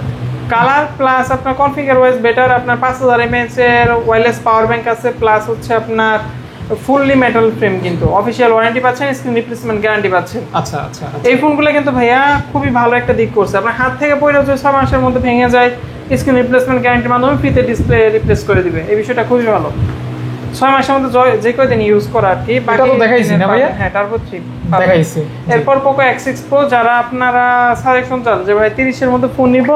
কালার, প্লাস আপনার কনফিগার ওয়াইজ বেটার। আপনার 5000 mAh এর ওয়্যারলেস পাওয়ার ব্যাংক আছে, প্লাস হচ্ছে আপনার ফুললি মেটাল ফ্রেম, কিন্তু অফিসিয়াল ওয়ারেন্টি পাচ্ছেন, স্ক্রিন রিপ্লেসমেন্ট গ্যারান্টি পাচ্ছেন। আচ্ছা আচ্ছা। এই ফোনগুলো কিন্তু ভাইয়া খুবই ভালো একটা দিক করছে, আপনার হাত থেকে পড়ে হচ্ছে 6 মাসের মধ্যে ভেঙে যায়, স্ক্রিন রিপ্লেসমেন্ট গ্যারান্টির মাধ্যমে ফ্রিতে ডিসপ্লে রিপ্লেস করে দিবে। এই বিষয়টা খুবই ভালো, 6 মাসের মধ্যে যে কয়দিন ইউজ করা আর কি। এটা তো দেখাইছি না ভাইয়া? হ্যাঁ, তারপর ঠিক দেখাইছি। এরপর পোকো X6 Pro, যারা আপনারা সাজেশন চান যে ভাই 30-এর মধ্যে ফোন নিব,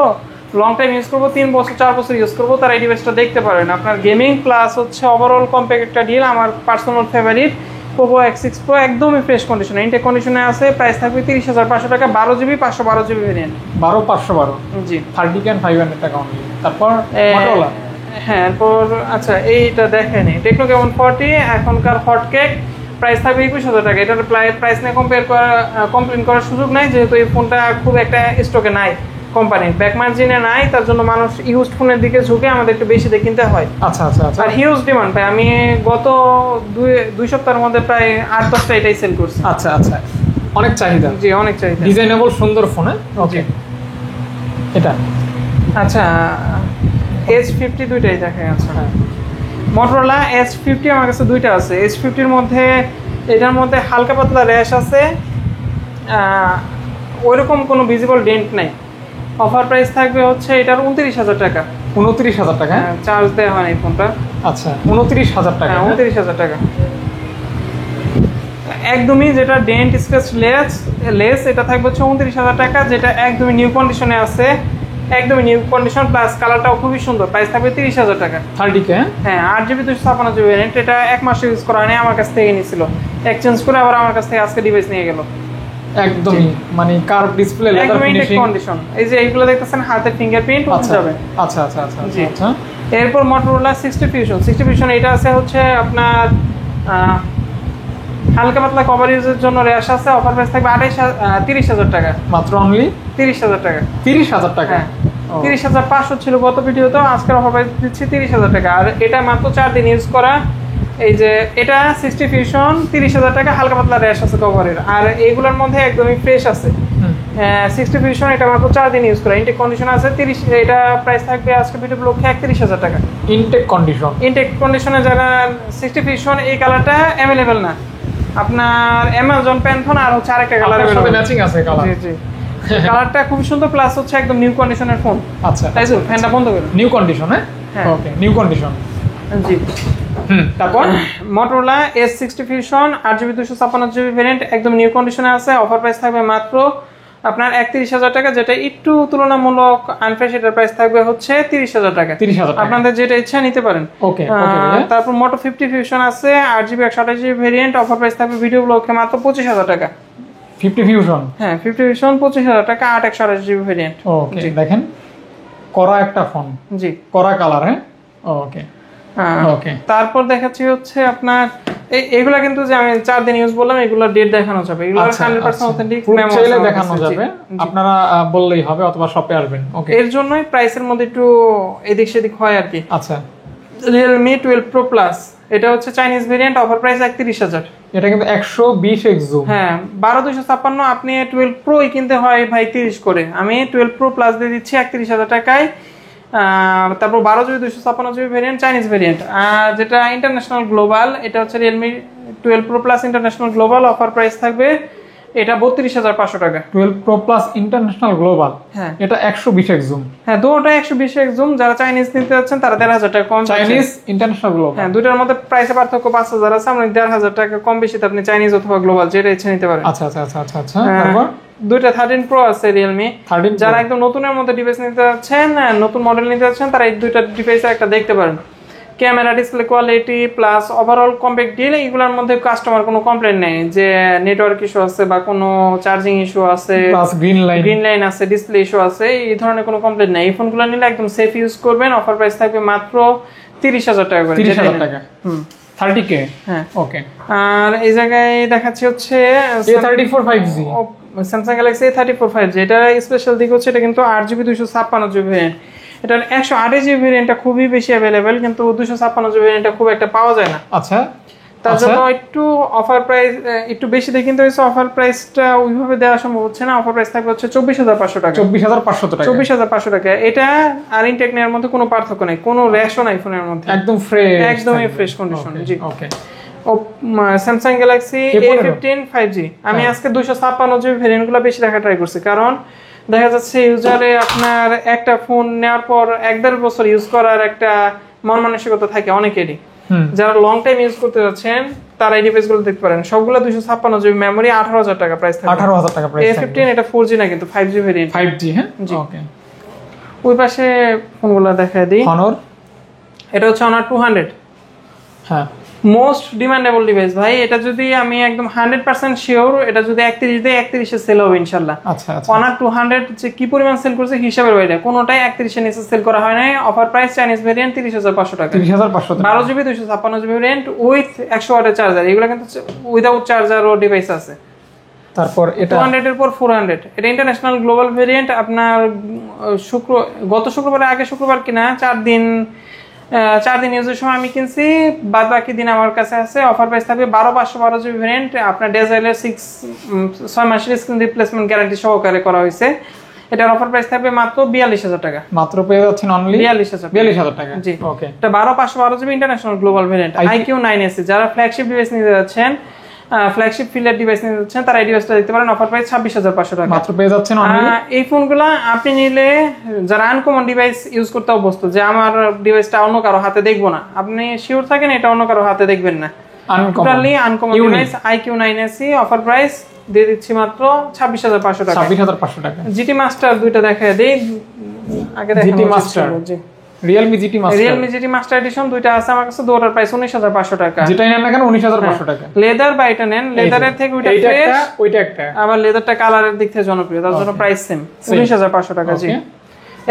লং টাইম ইউজ করবো, 3 বছর 4 বছর ইউজ করবো, তারা এই ডিভাইসটা দেখতে পারেন। আপনার গেমিং প্লাস হচ্ছে ওভারঅল কম্প্যাক্ট একটা ডিল। আমার personal favourite Poco X6 Pro, একদমই ফ্রেশ কন্ডিশনে, ইনটেক কন্ডিশনে আছে। প্রাইস থাকবে 30,500 টাকা, 12GB 512GB variant. 512 G, 30 can 500 টাকা অনলি। তারপর মটোরোলা। হ্যাঁ, এরপর আচ্ছা এইটা দেখেনি, টেকনো কেমন 40 এখনকার হট কেক, প্রাইস থাকবে 21,000 টাকা। এটার প্রাইস নিয়ে কমপ্লেন করার সুযোগ নাই, যেহেতু এই ফোনটা খুব একটা স্টকে নাই, কোম্পানির ব্যাক মার্জিনে নাই, তার জন্য মানুষ ইউজড ফোনের দিকে ঝুঁকে আমাদের একটু বেশি দিয়ে কিনতে হয়। আচ্ছা আচ্ছা আচ্ছা। আর হিউজ ডিমান্ড ভাই, আমি গত দুই সপ্তাহের মধ্যে প্রায় 8-10টা এটাই সেল করছি। আচ্ছা আচ্ছা, অনেক চাহিদা। জি, অনেক চাহিদা। ডিজাইনেবল সুন্দর ফোন। ওকে, এটা আচ্ছা S50 দুইটাই দেখে। আচ্ছা, মোটরোলা S50 আমার কাছে দুইটা আছে। S50-র মধ্যে, এটার মধ্যে হালকা পাতলা র্যাশ আছে, ওইরকম কোনো ভিজিবল ডেন্ট নাই। অফার প্রাইস থাকবে হচ্ছে এটার 29,000 টাকা। 29,000 টাকা? চার্জ দেওয়া হয় না এই ফোনটা। আচ্ছা, 29,000 টাকা। 29,000 টাকা একদমই, যেটা ডেন্ট স্ক্র্যাচ লেস এটা থাকবে হচ্ছে 29,000 টাকা, যেটা একদমই নিউ কন্ডিশনে আছে, একদমই নিউ কন্ডিশন, প্লাস কালারটাও খুবই সুন্দর। প্রাইস থাকবে 30,000 টাকা। 30 কে? হ্যাঁ, 8GB 256GB ভ্যারিয়েন্ট। এটা 1 মাস ইউজ করা হয়নি, আমার কাছ থেকে নিয়েছিল, এক্সচেঞ্জ করে আবার আমার কাছ থেকে আজকে ডিভাইস নিয়ে গেল। একদমই মানে curve display, leather finishing condition. এই যে এইগুলো দেখতেছেন, হাতের ফিঙ্গারপ্রিন্ট উঠে যাবে। আচ্ছা আচ্ছা আচ্ছা আচ্ছা। এরপর মোটরোলা 60 Fusion এটা আছে হচ্ছে আপনার হালকা পাতলা কভার ইউজের জন্য র্যাশ আছে। অফার প্রাইস থাকবে 30,000 টাকা। মাত্র অনলি 30,000 টাকা। 30,000 টাকা? হ্যাঁ, 30,500 ছিল গত ভিডিওতে, আজকের অফার প্রাইস দিচ্ছি 30,000 টাকা। আর এটা মাত্র 4 দিন ইউজ করা। এই যে এটা 60 Fusion, 30,000 টাকা, হালকা পাতলা র্যাশ আছে কভারের, আর এইগুলোর মধ্যে একদমই ফ্রেশ আছে। 60 Fusion এটা মাত্র 4 দিন ইউজ করা, ইনটেক কন্ডিশন আছে। এটা প্রাইস থাকবে আজকে ভিডিও ব্লকে 31,000 টাকা। Intact condition? ইনটেক কন্ডিশনে যারা 60 Fusion, এই কালারটা অ্যাভেলেবেল না, আপনার অ্যামাজন প্যান্থন আর হচ্ছে আরেকটা কালার সাথে ম্যাচিং আছে কালার। জি জি, কালারটা খুব সুন্দর, প্লাস হচ্ছে একদম নিউ কন্ডিশনের ফোন। আচ্ছা, তাই তো ফ্যানটা বন্ধ করে নিউ কন্ডিশন? হ্যাঁ, ওকে, নিউ কন্ডিশন। জি। তারপর Motorola S60 Fusion 8GB 256GB variant, একদম নিউ কন্ডিশনে আছে। অফার প্রাইস থাকবে মাত্র আপনার 31,000 টাকা, যেটা একটু তুলনামূলক আনফ্রেশ। এটার প্রাইস থাকবে হচ্ছে 30,000 টাকা। 30,000 টাকা, আপনাদের যেটা ইচ্ছা নিতে পারেন। ওকে। তারপর Moto 50 Fusion আছে 8GB 128GB variant, offer price থাকবে ভিডিও ব্লকে মাত্র 25,000 টাকা। 50 Fusion? হ্যাঁ, 50 Fusion 25,000 টাকা, 8 128GB ভ্যারিয়েন্ট। ওকে, দেখেন করা একটা ফোন। জি, করা কালার। হ্যাঁ, ওকে ওকে। তারপর দেখাচ্ছি হচ্ছে আপনার এগুলা, কিন্তু যে আমি 4 দিন ইউজ বললাম, এগুলো ডেট দেখানো যাবে, এগুলো 100% অথেন্টিক মেমো চাইলে দেখানো যাবে, আপনারা বললেই হবে অথবা শপে আসবেন। ওকে, এর জন্যই প্রাইসের মধ্যে একটু এদিক সেদিক হয় আর কি। আচ্ছা, Realme 12 Pro Plus, এটা হচ্ছে চাইনিজ ভেরিয়েন্ট, অফার প্রাইস 31,000। এটা কিন্তু 120x জুম। হ্যাঁ, 12256। আপনি 12 Pro কিনতে হয় ভাই 30 করে, আমি 12 Pro Plus দিয়ে দিচ্ছি 31,000 টাকায়। তারপর 12GB 256GB variant, Chinese variant, যেটা ইন্টারন্যাশনাল গ্লোবাল, এটা হচ্ছে Realme 12 Pro Plus international global. Offer price থাকবে এটা 32,500 টাকা। 12 Pro Plus ইন্টারন্যাশনাল গ্লোবাল, হ্যাঁ, এটা 120x জুম। হ্যাঁ, দুটোটা 120x জুম। যারা চাইনিজ নিতে যাচ্ছেন তারা 1,500 টাকা কম। চাইনিজ ইন্টারন্যাশনাল গ্লোবাল, হ্যাঁ, দুটোর মধ্যে প্রাইসে পার্থক্য 5,000 আছে। আমরা 1,500 টাকা কম বেশিতে আপনি চাইনিজ অথবা গ্লোবাল যেটা ইচ্ছা নিতে পারেন। আচ্ছা আচ্ছা আচ্ছা আচ্ছা আচ্ছা। তারপর দুইটা 13 Pro আছে Realme। যারা একদম নতুনের মধ্যে ডিভাইস নিতে যাচ্ছেন, নতুন মডেল নিতে যাচ্ছেন, তারা এই দুইটা ডিভাইসে একটা দেখতে পারেন। Camera, display quality plus overall compact deal, এইগুলোর মধ্যে কাস্টমার কোনো কমপ্লেইন নেই যে নেটওয়ার্ক ইস্যু আছে বা কোনো চার্জিং ইস্যু আছে, প্লাস গ্রিন লাইন আছে, ডিসপ্লে ইস্যু আছে, এই ধরনের কোনো কমপ্লেইন নেই। এই ফোনগুলো নিলে একদম সেফ ইউজ করবেন। অফার প্রাইস থাকবে মাত্র 30,000 টাকা করে। 30,000 টাকা। 30K। হ্যাঁ ওকে। আর এই জায়গায় দেখাচ্ছি হচ্ছে A34 5G, Samsung Galaxy A34 5G। এটা স্পেশাল দিক হচ্ছে এটা কিন্তু 8GB 256GB ভেরিয়েন্ট। এটার 128GB ভেরিয়েন্টটা খুবই বেশি অ্যাভেলেবেল, কিন্তু 256GB ভেরিয়েন্টটা খুব একটা পাওয়া যায় না। আচ্ছা, তার জন্য একটু অফার প্রাইস একটু বেশি দিয়ে কিনতে হয়েছে। অফার প্রাইসটা ওইভাবে দেওয়া সম্ভব হচ্ছে না। অফার প্রাইস থাকবে হচ্ছে 24,500 টাকা। 24,500 টাকা। 24,500 টাকা। এটা আর ইনটেক নেওয়ার মধ্যে কোনো পার্থক্য নেই, কোনো র্যাশও নাই ফোনের মধ্যে, একদম ফ্রেশ, একদমই ফ্রেশ কন্ডিশন। জি ওকে। স্যামসাং গ্যালাক্সি A15 5G আমি আজকে 256GB ভেরিয়েন্টগুলো বেশি দেখা ট্রাই করছি, কারণ দেখা যাচ্ছে ইউজারে আপনার একটা ফোন নেওয়ার পর 1-1.5 বছর ইউজ করার একটা মন মানসিকতা থাকে অনেকেরই। যারা লং টাইম ইউজ করতে যাচ্ছেন তারা এই ডিভাইসগুলো দেখতে পারেন। সবগুলো 256GB মেমোরি, 18,000 টাকা প্রাইস থাকে। 18,000 টাকা প্রাইস। A15 এটা 4G না কিন্তু 5G ভেরিয়েন্ট। 5G, হ্যাঁ, ওকে। ওই পাশে ফোনগুলো দেখায় দিই। Honor, এটা হচ্ছে Honor 200। হ্যাঁ, মোস্ট ডিমান্ডেবল ডিভাইস ভাই। এটা যদি আমি একদম 100% শিওর, এটা যদি 31 দিয়ে 31 এ সেল হবে ইনশাআল্লাহ। আচ্ছা আচ্ছা। Honor 200 যে কি পরিমাণ সেল করছে হিসাবের বাইরে, কোনোটাই 31 এর নিচে সেল করা হয় নাই। অফার প্রাইস চাইনিজ ভেরিয়েন্ট 30,500 টাকা। 30,500 টাকা। 12GB 256GB ভেরিয়েন্ট উইথ 100 ওয়াটের চার্জার। এগুলো কিন্তু উইদাউট চার্জার ও ডিভাইস আছে। তারপর এটা 200 এর পর 400। এটা ইন্টারন্যাশনাল গ্লোবাল ভেরিয়েন্ট। আপনার গত শুক্রবারে আগে শুক্রবার কিনা 4 দিন ইউজের সময় আমি কিনছি, বাদ বাকি দিন আমার কাছে আছে। অফার প্রাইস থাকবে 12,512GB ভেরিয়েন্ট। আপনার ডেজাইলের 6 মাসের স্ক্রিন রিপ্লেসমেন্ট গ্যারান্টি সহকারে করা হয়েছে। এটার অফার প্রাইস থাকবে মাত্র 42,000 টাকা। মাত্র পেয়ে যাচ্ছেন অনলি 42,000 টাকা। জি, ওকে। এটা 12,512GB international global variant IQ 9SE। যারা ফ্ল্যাগশিপ ডিভাইস নিতে যাচ্ছেন, ফ্ল্যাগশিপ ফিল্ডের ডিভাইস নিতে যাচ্ছেন, তারা এই ডিভাইসটা দিতে পারেন। অফার প্রাইস 26,500 টাকা। মাত্র পেয়ে যাচ্ছেন অনলি। এই ফোনগুলো আপনি নিলে যারা আনকমন ডিভাইস ইউজ করতে অভ্যস্ত, যে আমার ডিভাইসটা অন্য কারো হাতে দেখবো না, আপনি শিওর থাকেন এটা অন্য কারো হাতে দেখবেন না। Uncommon device IQ 9SE। Offer price দিয়ে দিচ্ছি মাত্র 26,500 টাকা। 26,500 টাকা। GT মাস্টার দুইটা দেখায় দেই। আগে GT master, Realme GT master edition দুইটা আছে আমার কাছে। দুটোর প্রাইস 19,500 টাকা। যেটাই নেন না কেন 19,500 টাকা। লেদার বা এটা নেন, লেদারের থেকে ওইটা ফ্রেশ, ওইটা একটা। আবার লেদারটা কালারের দিক থেকে জনপ্রিয়, তার জন্য প্রাইস সেম 19,500 টাকা। জি।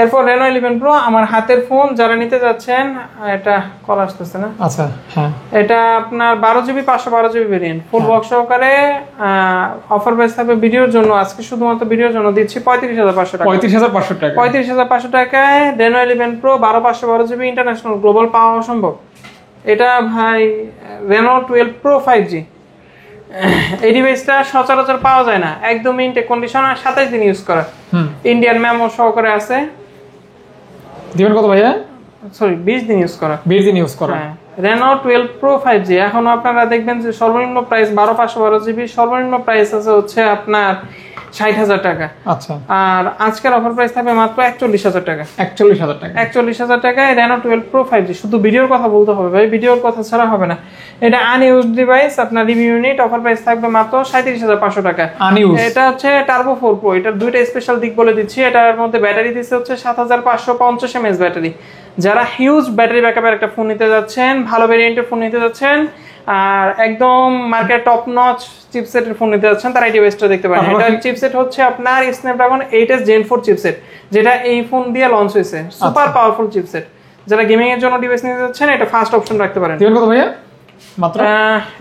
এরপর Reno 11 Pro আমার হাতের ফোন, যারা নিতে যাচ্ছেন, এটা কল আসতেছে না। আচ্ছা, হ্যাঁ, এটা আপনার 12GB 512GB variant, full box সহকারে। অফার প্রাইস থাকবে ভিডিওর জন্য, আজকে শুধুমাত্র ভিডিওর জন্য দিচ্ছি 35,500 টাকা। 35,500 টাকা। 35,500 টাকায় Reno 11 Pro 12,512GB international global পাওয়া সম্ভব। এটা ভাই Reno 12 Pro 5G। এই ডিভাইসটা সচরাচর পাওয়া যায় না, একদম ইনটেক কন্ডিশন, আর 27 দিন ইউজ করা। ইন্ডিয়ান মেমো সহকারে আছে। দিবেন কত ভাইয়া? সরি, 20 দিন ইউজ করা। 20 দিন ইউজ করা। হ্যাঁ, Reno 12 Pro 5G। এখন আপনারা দেখবেন যে সর্বনিম্ন প্রাইস 12,512GB, সর্বনিম্ন প্রাইস আছে হচ্ছে আপনার 60,000 টাকা। আচ্ছা। আর আজকের অফার প্রাইস থাকবে মাত্র 41,000 টাকা। 41,000 টাকা। 41,000 টাকায় Reno 12 Pro 5G। শুধু ভিডিওর কথা বলতে হবে ভাই, ভিডিওর কথা ছাড়া হবে না। এটা আনইউজড ডিভাইস, আপনার রিভিউ ইউনিট। অফার প্রাইস থাকবে মাত্র 37,500 টাকা। এটা হচ্ছে টার্বো 4 Pro। এটার দুইটা স্পেশাল দিক বলে দিচ্ছি। এটার মধ্যে ব্যাটারি দিচ্ছে হচ্ছে 7,550 mAh ব্যাটারি। যারা হিউজ ব্যাটারি ব্যাকআপের একটা ফোন নিতে যাচ্ছেন, ভালো ভেরিয়েন্টের ফোন নিতে যাচ্ছেন, আর একদম মার্কেট টপ নচ চিপসেটের ফোন নিতে যাচ্ছেন, তারা এই ডিভাইসটা দেখতে পারেন। এটা চিপসেট হচ্ছে আপনার Snapdragon 8s Gen 4 চিপসেট, যেটা এই ফোন দিয়ে লঞ্চ হয়েছে। Super powerful chipset. যারা গেমিং এর জন্য ডিভাইস নিতে যাচ্ছেন, এটা ফার্স্ট অপশন রাখতে পারেন। দিবেন কত ভাইয়া? মাত্র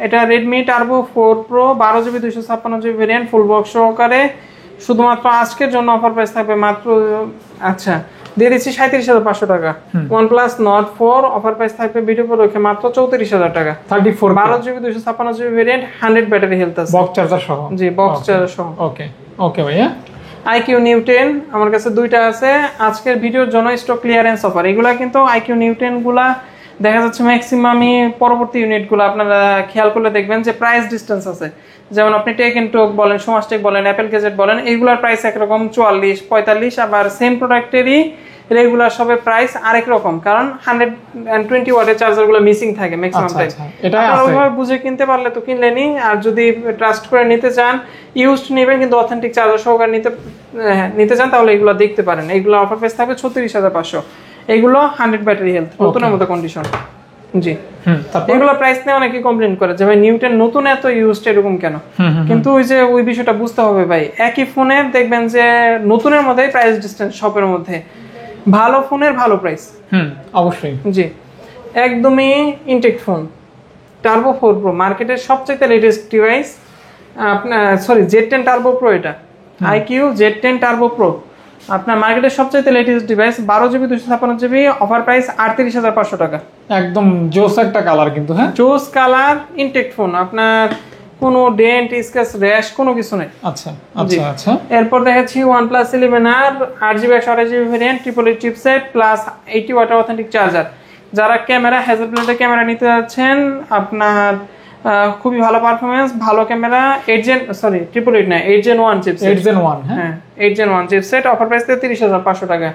এটা Redmi Turbo 4 Pro 12GB 256GB variant, full box সহকারে। শুধুমাত্র আজকের জন্য অফার প্রাইস থাকবে মাত্র, আচ্ছা দিয়ে দিচ্ছি 37,500 টাকা। OnePlus Nord 4 অফার প্রাইস থাকবে ভিডিও পর রেখে মাত্র 34,000 টাকা। 34 12GB 256GB variant, 100 battery health আছে, বক্স চার্জার সহ। জি, বক্স চার্জার সহ। ওকে ওকে ভাইয়া। IQ Neo 10 আমার কাছে দুইটা আছে। আজকের ভিডিওর জন্য স্টক ক্লিয়ারেন্স অফার। এগুলা কিন্তু IQ Neo 10 গুলা দেখা যাচ্ছে ম্যাক্সিমামই পরবর্তী ইউনিটগুলো আপনারা খেয়াল করলে দেখবেন যে প্রাইস ডিসটেন্স আছে। যেমন আপনি টেক এন্ড টোক বলেন, সমাজটেক বলেন, অ্যাপেল গ্যাজেট বলেন, এইগুলোর প্রাইস একরকম 44, 45, আবার সেম প্রোডাক্টেরই রেগুলার সবের প্রাইস আরেক রকম, কারণ 120 ওয়াটের চার্জারগুলো মিসিং থাকে ম্যাক্সিমাম টাইম। আপনারা ওইভাবে বুঝে কিনতে পারলে তো কিনলেনই, আর যদি ট্রাস্ট করে নিতে চান, ইউজড নেবেন কিন্তু অথেন্টিক চার্জার সহকারে নিতে চান, তাহলে এগুলো দেখতে পারেন। এইগুলো অফার প্রাইস থাকবে 36,500। এইগুলো 100 ব্যাটারি হেলথ, নতুনের মতো কন্ডিশন। জি, এগুলো প্রাইস নিয়ে অনেকে কমপ্লেন করে যে ভাই নিউটেন নতুন এত ইউজড এরকম কেন, কিন্তু ওই যে ওই বিষয়টা বুঝতে হবে ভাই। একই ফোনের দেখবেন যে নতুনের মধ্যেই প্রাইস ডিসটেন্স শপের মধ্যে, ভালো ফোনের ভালো প্রাইস। অবশ্যই। জি, একদমই ইনটেক ফোন, টার্বো 4 প্রো মার্কেটের সবচেয়ে লেটেস্ট ডিভাইস। আপনার সরি Z10 টার্বো প্রো, এটা IQ Z10 টার্বো প্রো আপনার মার্কেটের সবচেয়ে latest device. 12GB 256GB, offer price 38,500 টাকা। একদম জোস একটা কালার কিন্তু, হ্যাঁ জোস কালার, ইনটেক্ট ফোন, আপনার কোনো ডেন্ট স্ক্র্যাচ র্যাশ কোনো কিছু নেই। আচ্ছা আচ্ছা আচ্ছা। এরপর দেখাচ্ছি OnePlus 11R 8GB 128GB variant, triple eight chipset plus 80 watt authentic charger. যারা ক্যামেরা হ্যাজেলব্লেডের ক্যামেরা নিতে যাচ্ছেন, আপনার খুবই ভালো পারফরমেন্স, ভালো ক্যামেরা, 8Gen 1 চিপসেট, 8Gen 1, হ্যাঁ 8Gen 1 চিপসেট, অফার প্রাইস 33,500 টাকা।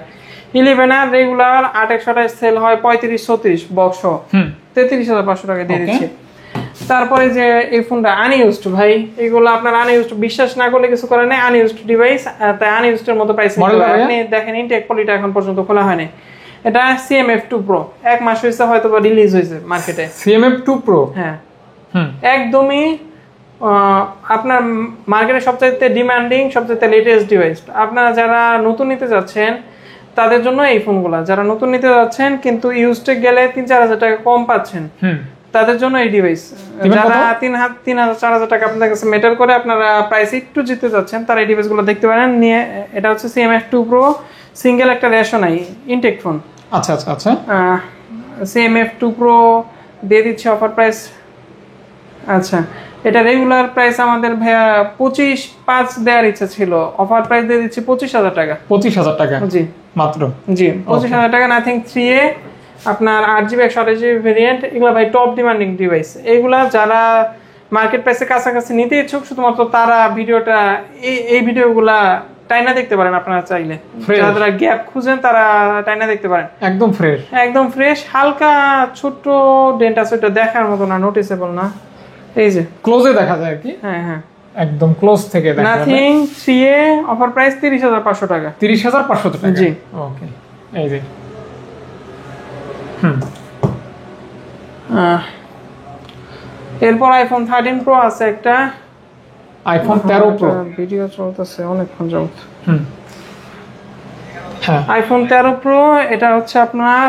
11R রেগুলার 8/128 সেল হয় 35-36 বক্স 33,500 টাকা দিয়ে দিচ্ছি। তারপরে যে এই ফোনটা আনইউজড ভাই, এগুলো আপনার আনইউজড, বিশ্বাস না করলে কিছু করে নাই, আনইউজড ডিভাইস, তাই আনইউজড এর মতো প্রাইস আপনি দেখেন। ইনটেক পলিটা এখন পর্যন্ত খোলা হয়নি। এটা CMF2 Pro, 1 মাস হয়েছে হয়তো বা রিলিজ হয়েছে মার্কেটে। CMF2 Pro, হ্যাঁ একদমই আপনার মার্কেটে সবচাইতে ডিমান্ডিং, সবচাইতে লেটেস্ট ডিভাইস। আপনারা যারা নতুন নিতে যাচ্ছেন তাদের জন্য এই ফোনগুলো, যারা নতুন নিতে যাচ্ছেন কিন্তু ইউজডে গেলে 3-4 হাজার টাকা কম পাচ্ছেন, তাদের জন্য এই ডিভাইস। যারা 3,000-4,000 টাকা আপনাদের কাছে মেটার করে, আপনারা প্রাইস একটু জিতে যাচ্ছেন, তারা এই ডিভাইসগুলো দেখতে পারেন নিয়ে। এটা হচ্ছে CMF2 Pro, সিঙ্গেল একটা রেশন নাই, ইনটেক ফোন। আচ্ছা আচ্ছা আচ্ছা। CMF2 Pro দিয়ে দিচ্ছে অফার প্রাইস। আচ্ছা, এটা রেগুলার প্রাইস আমাদের ভাইয়া 25,500 দেওয়ার ইচ্ছা ছিল, অফার প্রাইস দিয়ে দিচ্ছি 25,000 টাকা। 25,000 টাকা জি মাত্র, জি 25,000 টাকা। নাথিং 3A আপনার 8GB 128GB ভেরিয়েন্ট, এগুলো ভাই টপ ডিমান্ডিং ডিভাইস। এইগুলা যারা মার্কেট প্রাইসের কাছাকাছি নিতে ইচ্ছুক, শুধুমাত্র তারা ভিডিওটা এই ভিডিওগুলা টাইনা দেখতে পারেন। আপনারা চাইলে যারা গ্যাপ খুঁজেন তারা টাইনা দেখতে পারেন। একদম ফ্রেশ, একদম ফ্রেশ, হালকা ছোট্ট ডেন্ট আছে, ওটা দেখার মতো না, নোটিসেবল না। এই যে ক্লোজে দেখা যায় কি, হ্যাঁ হ্যাঁ একদম ক্লোজ থেকে দেখা যায়। নাথিং 3A অফার প্রাইস 30,500 টাকা। 30,500 টাকা, জি ওকে। এই যে এরপর iPhone 13 Pro আছে একটা, iPhone 13 Pro ভিডিও চলতেছে অনেকক্ষণ যাবত। হ্যাঁ iPhone 13 Pro, এটা হচ্ছে আপনার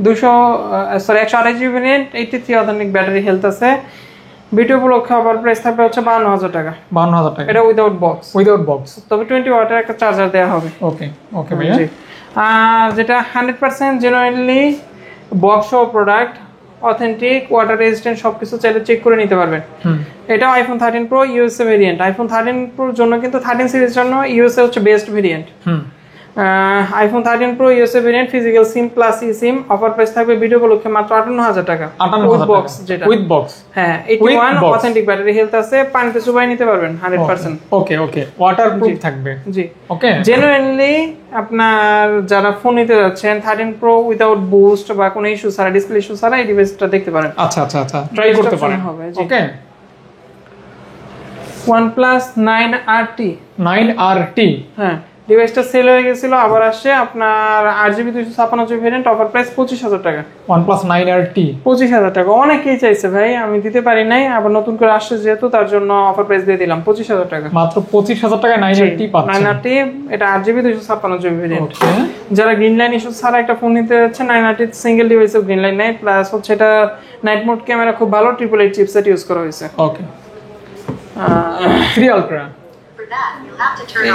128GB variant, 83 authentic battery health আছে। ভিডিও উপলক্ষে অফার প্রাইস থাকবে হচ্ছে 52,000 টাকা। 52,000 টাকা, এটা উইদাউট বক্স, তবে 20 ওয়াটের একটা চার্জার দেওয়া হবে। ওকে ওকে ভাইয়া। আর যেটা 100% genuinely box product, authentic, water resistant, সবকিছু চাইলে চেক করে নিতে পারবেন। এটা iPhone 13 Pro USA variant. iPhone 13 Pro জন্য কিন্তু 13 সিরিজের জন্য USA হচ্ছে best variant. iPhone 13 Pro USA variant, physical সিম প্লাস eSIM, অফার প্রাইস থাকবে ভিডিও উপলক্ষে মাত্র 58,000 টাকা। উইথ বক্স, যেটা উইথ বক্স, হ্যাঁ 81 অথেন্টিক ব্যাটারি হেলথ আছে, পানিতে চুবাই নিতে পারবেন 100%। ওকে ওকে, ওয়াটারপ্রুফ থাকবে। জি ওকে, জেনুইনলি আপনার যারা ফোন নিতে যাচ্ছেন 13 Pro উইদাউট বুস্ট বা কোনো ইস্যু ছাড়া, ডিসপ্লে ইস্যু ছাড়া এই ডিভাইসটা দেখতে পারেন। আচ্ছা আচ্ছা আচ্ছা, ট্রাই করতে পারেন। ওকে, OnePlus 9RT 9RT, হ্যাঁ ডিভাইসটা সেল হয়ে গেছিল, আবার আসছে আপনার 8GB 256GB variant, offer price 25,000 টাকা। OnePlus 9RT 25,000 টাকা, অনেকেই চাইছে ভাই, আমি দিতে পারি নাই, আবার নতুন করে আসছে যেহেতু তার জন্য অফার প্রাইস দিয়ে দিলাম 25,000 টাকা। মাত্র 25,000 টাকা 9RT পাচ্ছেন। 9RT এটা 8GB 256GB ভেরিয়েন্ট। ওকে, যারা গ্রিন লাইন ইস্যু ছাড়া একটা ফোন নিতে যাচ্ছে, 9RT সিঙ্গেল ডিভাইসে গ্রিন লাইন নাই, প্লাস হচ্ছে এটা নাইট মোড ক্যামেরা খুব ভালো, ট্রিপল এইট চিপসেট ইউজ করা হয়েছে। ওকে, 3 Ultra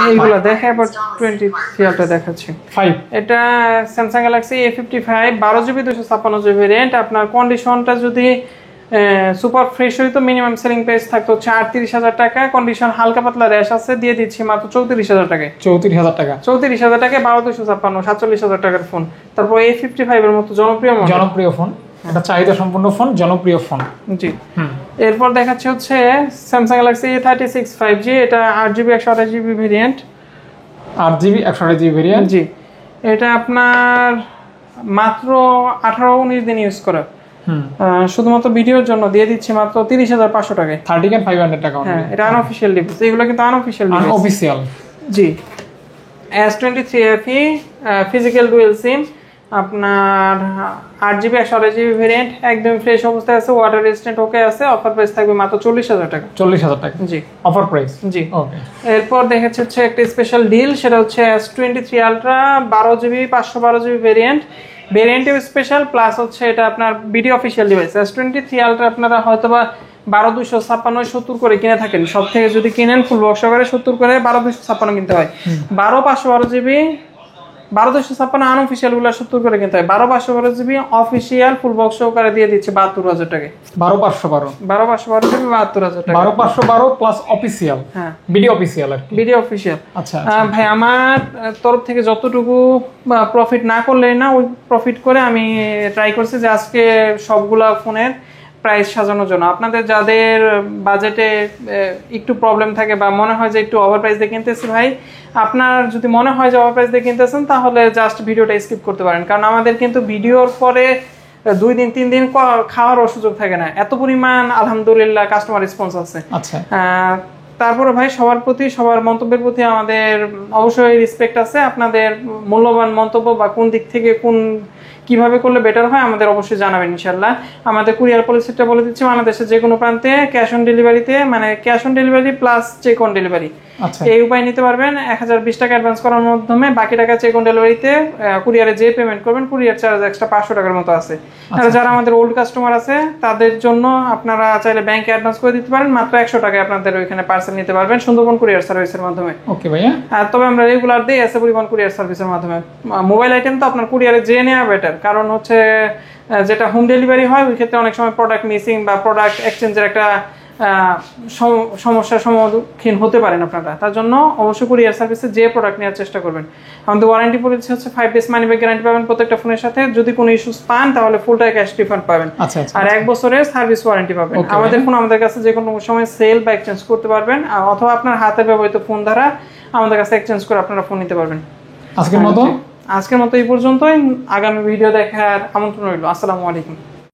এইগুলো দেখে এবার 23 Ultra দেখাচ্ছি। 5 এটা Samsung Galaxy A55 12GB 256GB variant. আপনার কন্ডিশনটা যদি সুপার ফ্রেশ হইতো, মিনিমাম সেলিং প্রাইস থাকতো হচ্ছে 38,000 টাকা। কন্ডিশন হালকা পাতলা র্যাশ আছে, দিয়ে দিচ্ছি মাত্র 34,000 টাকায়। 34,000 টাকা, 34,000 টাকায় 12,256, 47,000 টাকার ফোন। তারপর A55 এর মতো জনপ্রিয় ফোন, এটা চাহিদা সম্পন্ন ফোন, জনপ্রিয় ফোন। জি, এরপর দেখাচ্ছে হচ্ছে Samsung Galaxy A36 5G, এটা 8GB 128GB variant. 8GB 128GB variant, জি এটা আপনার মাত্র 18-19 দিন ইউজ করা, শুধুমাত্র ভিডিওর জন্য দিয়ে দিচ্ছি মাত্র 30,500 টাকায়। 30,500 টাকা। হ্যাঁ, এটা আনঅফিশিয়াল ডিভাইস, এগুলো কিন্তু আনঅফিশিয়াল। জি, S23 FE ফিজিক্যাল ডুয়েল সিম, আপনার 8GB 128GB ভেরিয়েন্ট, একদম ফ্রেশ অবস্থায় আছে, ওয়াটার রেজিস্ট্যান্ট ওকে আছে, অফার প্রাইস থাকবে মাত্র 40,000 টাকা। 40,000 টাকা, জি অফার প্রাইস। জি, ওকে। এরপর দেখাচ্ছে হচ্ছে একটা স্পেশাল ডিল, সেটা হচ্ছে S23 Ultra 12GB 512GB variant. ভেরিয়েন্টে স্পেশাল প্লাস হচ্ছে এটা আপনার BD official device. S23 ultra আপনারা হয়তোবা 12256 করে কিনে থাকেন, সব থেকে যদি কিনেন ফুল বক্স সহকারে 70 করে 12256 কিনতে হয়। 12512 জিবি 12256 আনঅফিসিয়াল গুলো 70 করে কিনতে হয়। 12512 জিবি অফিসিয়াল ফুল বক্স সহকারে দিয়ে দিচ্ছে 72000 টাকায়। 12512 12512 জিবি 72000 টাকা। 12512 প্লাস অফিসিয়াল, হ্যাঁ বিডি অফিসিয়াল আর কি। BD official. আচ্ছা ভাই আমার তরফ থেকে যতটুকু প্রফিট না করলেই না, ওই প্রফিট করে আমি ট্রাই করছি যে আজকে সবগুলা ফোনের প্রাইস সাজানোর জন্য। আপনাদের যাদের বাজেটে একটু প্রবলেম থাকে বা মনে হয় যে একটু ওভার প্রাইস দিয়ে কিনতেছি, ভাই আপনার যদি মনে হয় যে ওভার প্রাইস দিয়ে কিনতেছেন তাহলে জাস্ট ভিডিওটা স্কিপ করতে পারেন, কারণ আমাদের কিন্তু ভিডিওর পরে 2 দিন 3 দিন খাওয়ারও সুযোগ থাকে না, এত পরিমাণ আলহামদুলিল্লাহ কাস্টমার রেসপন্স আছে। আচ্ছা তারপরে ভাই সবার প্রতি, সবার মন্তব্যের প্রতি আমাদের অবশ্যই রেসপেক্ট আছে। আপনাদের মূল্যবান মন্তব্য বা কোন দিক থেকে কিভাবে করলে বেটার হয় আমাদের অবশ্যই জানাবেন ইনশাল্লাহ। আমাদের কুরিয়ার পলিসিটা বলে দিচ্ছি, বাংলাদেশের যে কোনো প্রান্তে ক্যাশ অন ডেলিভারিতে, মানে cash on delivery plus check on delivery, এই উপায় নিতে পারবেন। 1020 টাকা অ্যাডভান্স করার মাধ্যমে বাকি টাকা চেক অন ডেলিভারিতে কুরিয়ারে যে পেমেন্ট করবেন, কুরিয়ার চার্জ এক্সট্রা 500 টাকার মতো আছে। আর যারা আমাদের ওল্ড কাস্টমার আছে তাদের জন্য আপনারা চাইলে ব্যাংকে অ্যাডভান্স করে দিতে পারেন, মাত্র 100 টাকায় আপনাদের ওইখানে পার্সেল নিতে পারবেন সুন্দরবন কুরিয়ার সার্ভিসের মাধ্যমে। ওকে ভাইয়া। তবে আমরা রেগুলার দিই এসএ পরিবহন কুরিয়ার সার্ভিসের মাধ্যমে। মোবাইল আইটেম তো আপনার কুরিয়ারে যেয়ে নেওয়া বেটার, কারণ হচ্ছে যেটা হোম ডেলিভারি হয় ওই ক্ষেত্রে অনেক সময় প্রোডাক্ট মিসিং বা প্রোডাক্ট এক্সচেঞ্জের একটা সমস্যার সম্মুখীন হতে পারেন আপনারা। তার জন্য অবশ্যই কুরিয়ার সার্ভিসে যে প্রোডাক্ট নেওয়ার চেষ্টা করবেন। আমাদের ওয়ারেন্টি পলিসি হচ্ছে 5 days মানি ব্যাক গ্যারান্টি পাবেন প্রত্যেকটা ফোনের সাথে। যদি কোনো ইস্যুস পান তাহলে ফুল টাকা ক্যাশ রিফান্ড পাবেন, আর 1 বছরের সার্ভিস ওয়ারেন্টি পাবেন। আমাদের ফোন আমাদের কাছে যে কোনো সময় সেল বা এক্সচেঞ্জ করতে পারবেন, অথবা আপনার হাতে ব্যবহৃত ফোন দ্বারা আমাদের কাছে এক্সচেঞ্জ করে আপনারা ফোন নিতে পারবেন। আজকের মতো এই পর্যন্তই। আগামী ভিডিও দেখার আমন্ত্রণ রইল। আসসালামু আলাইকুম।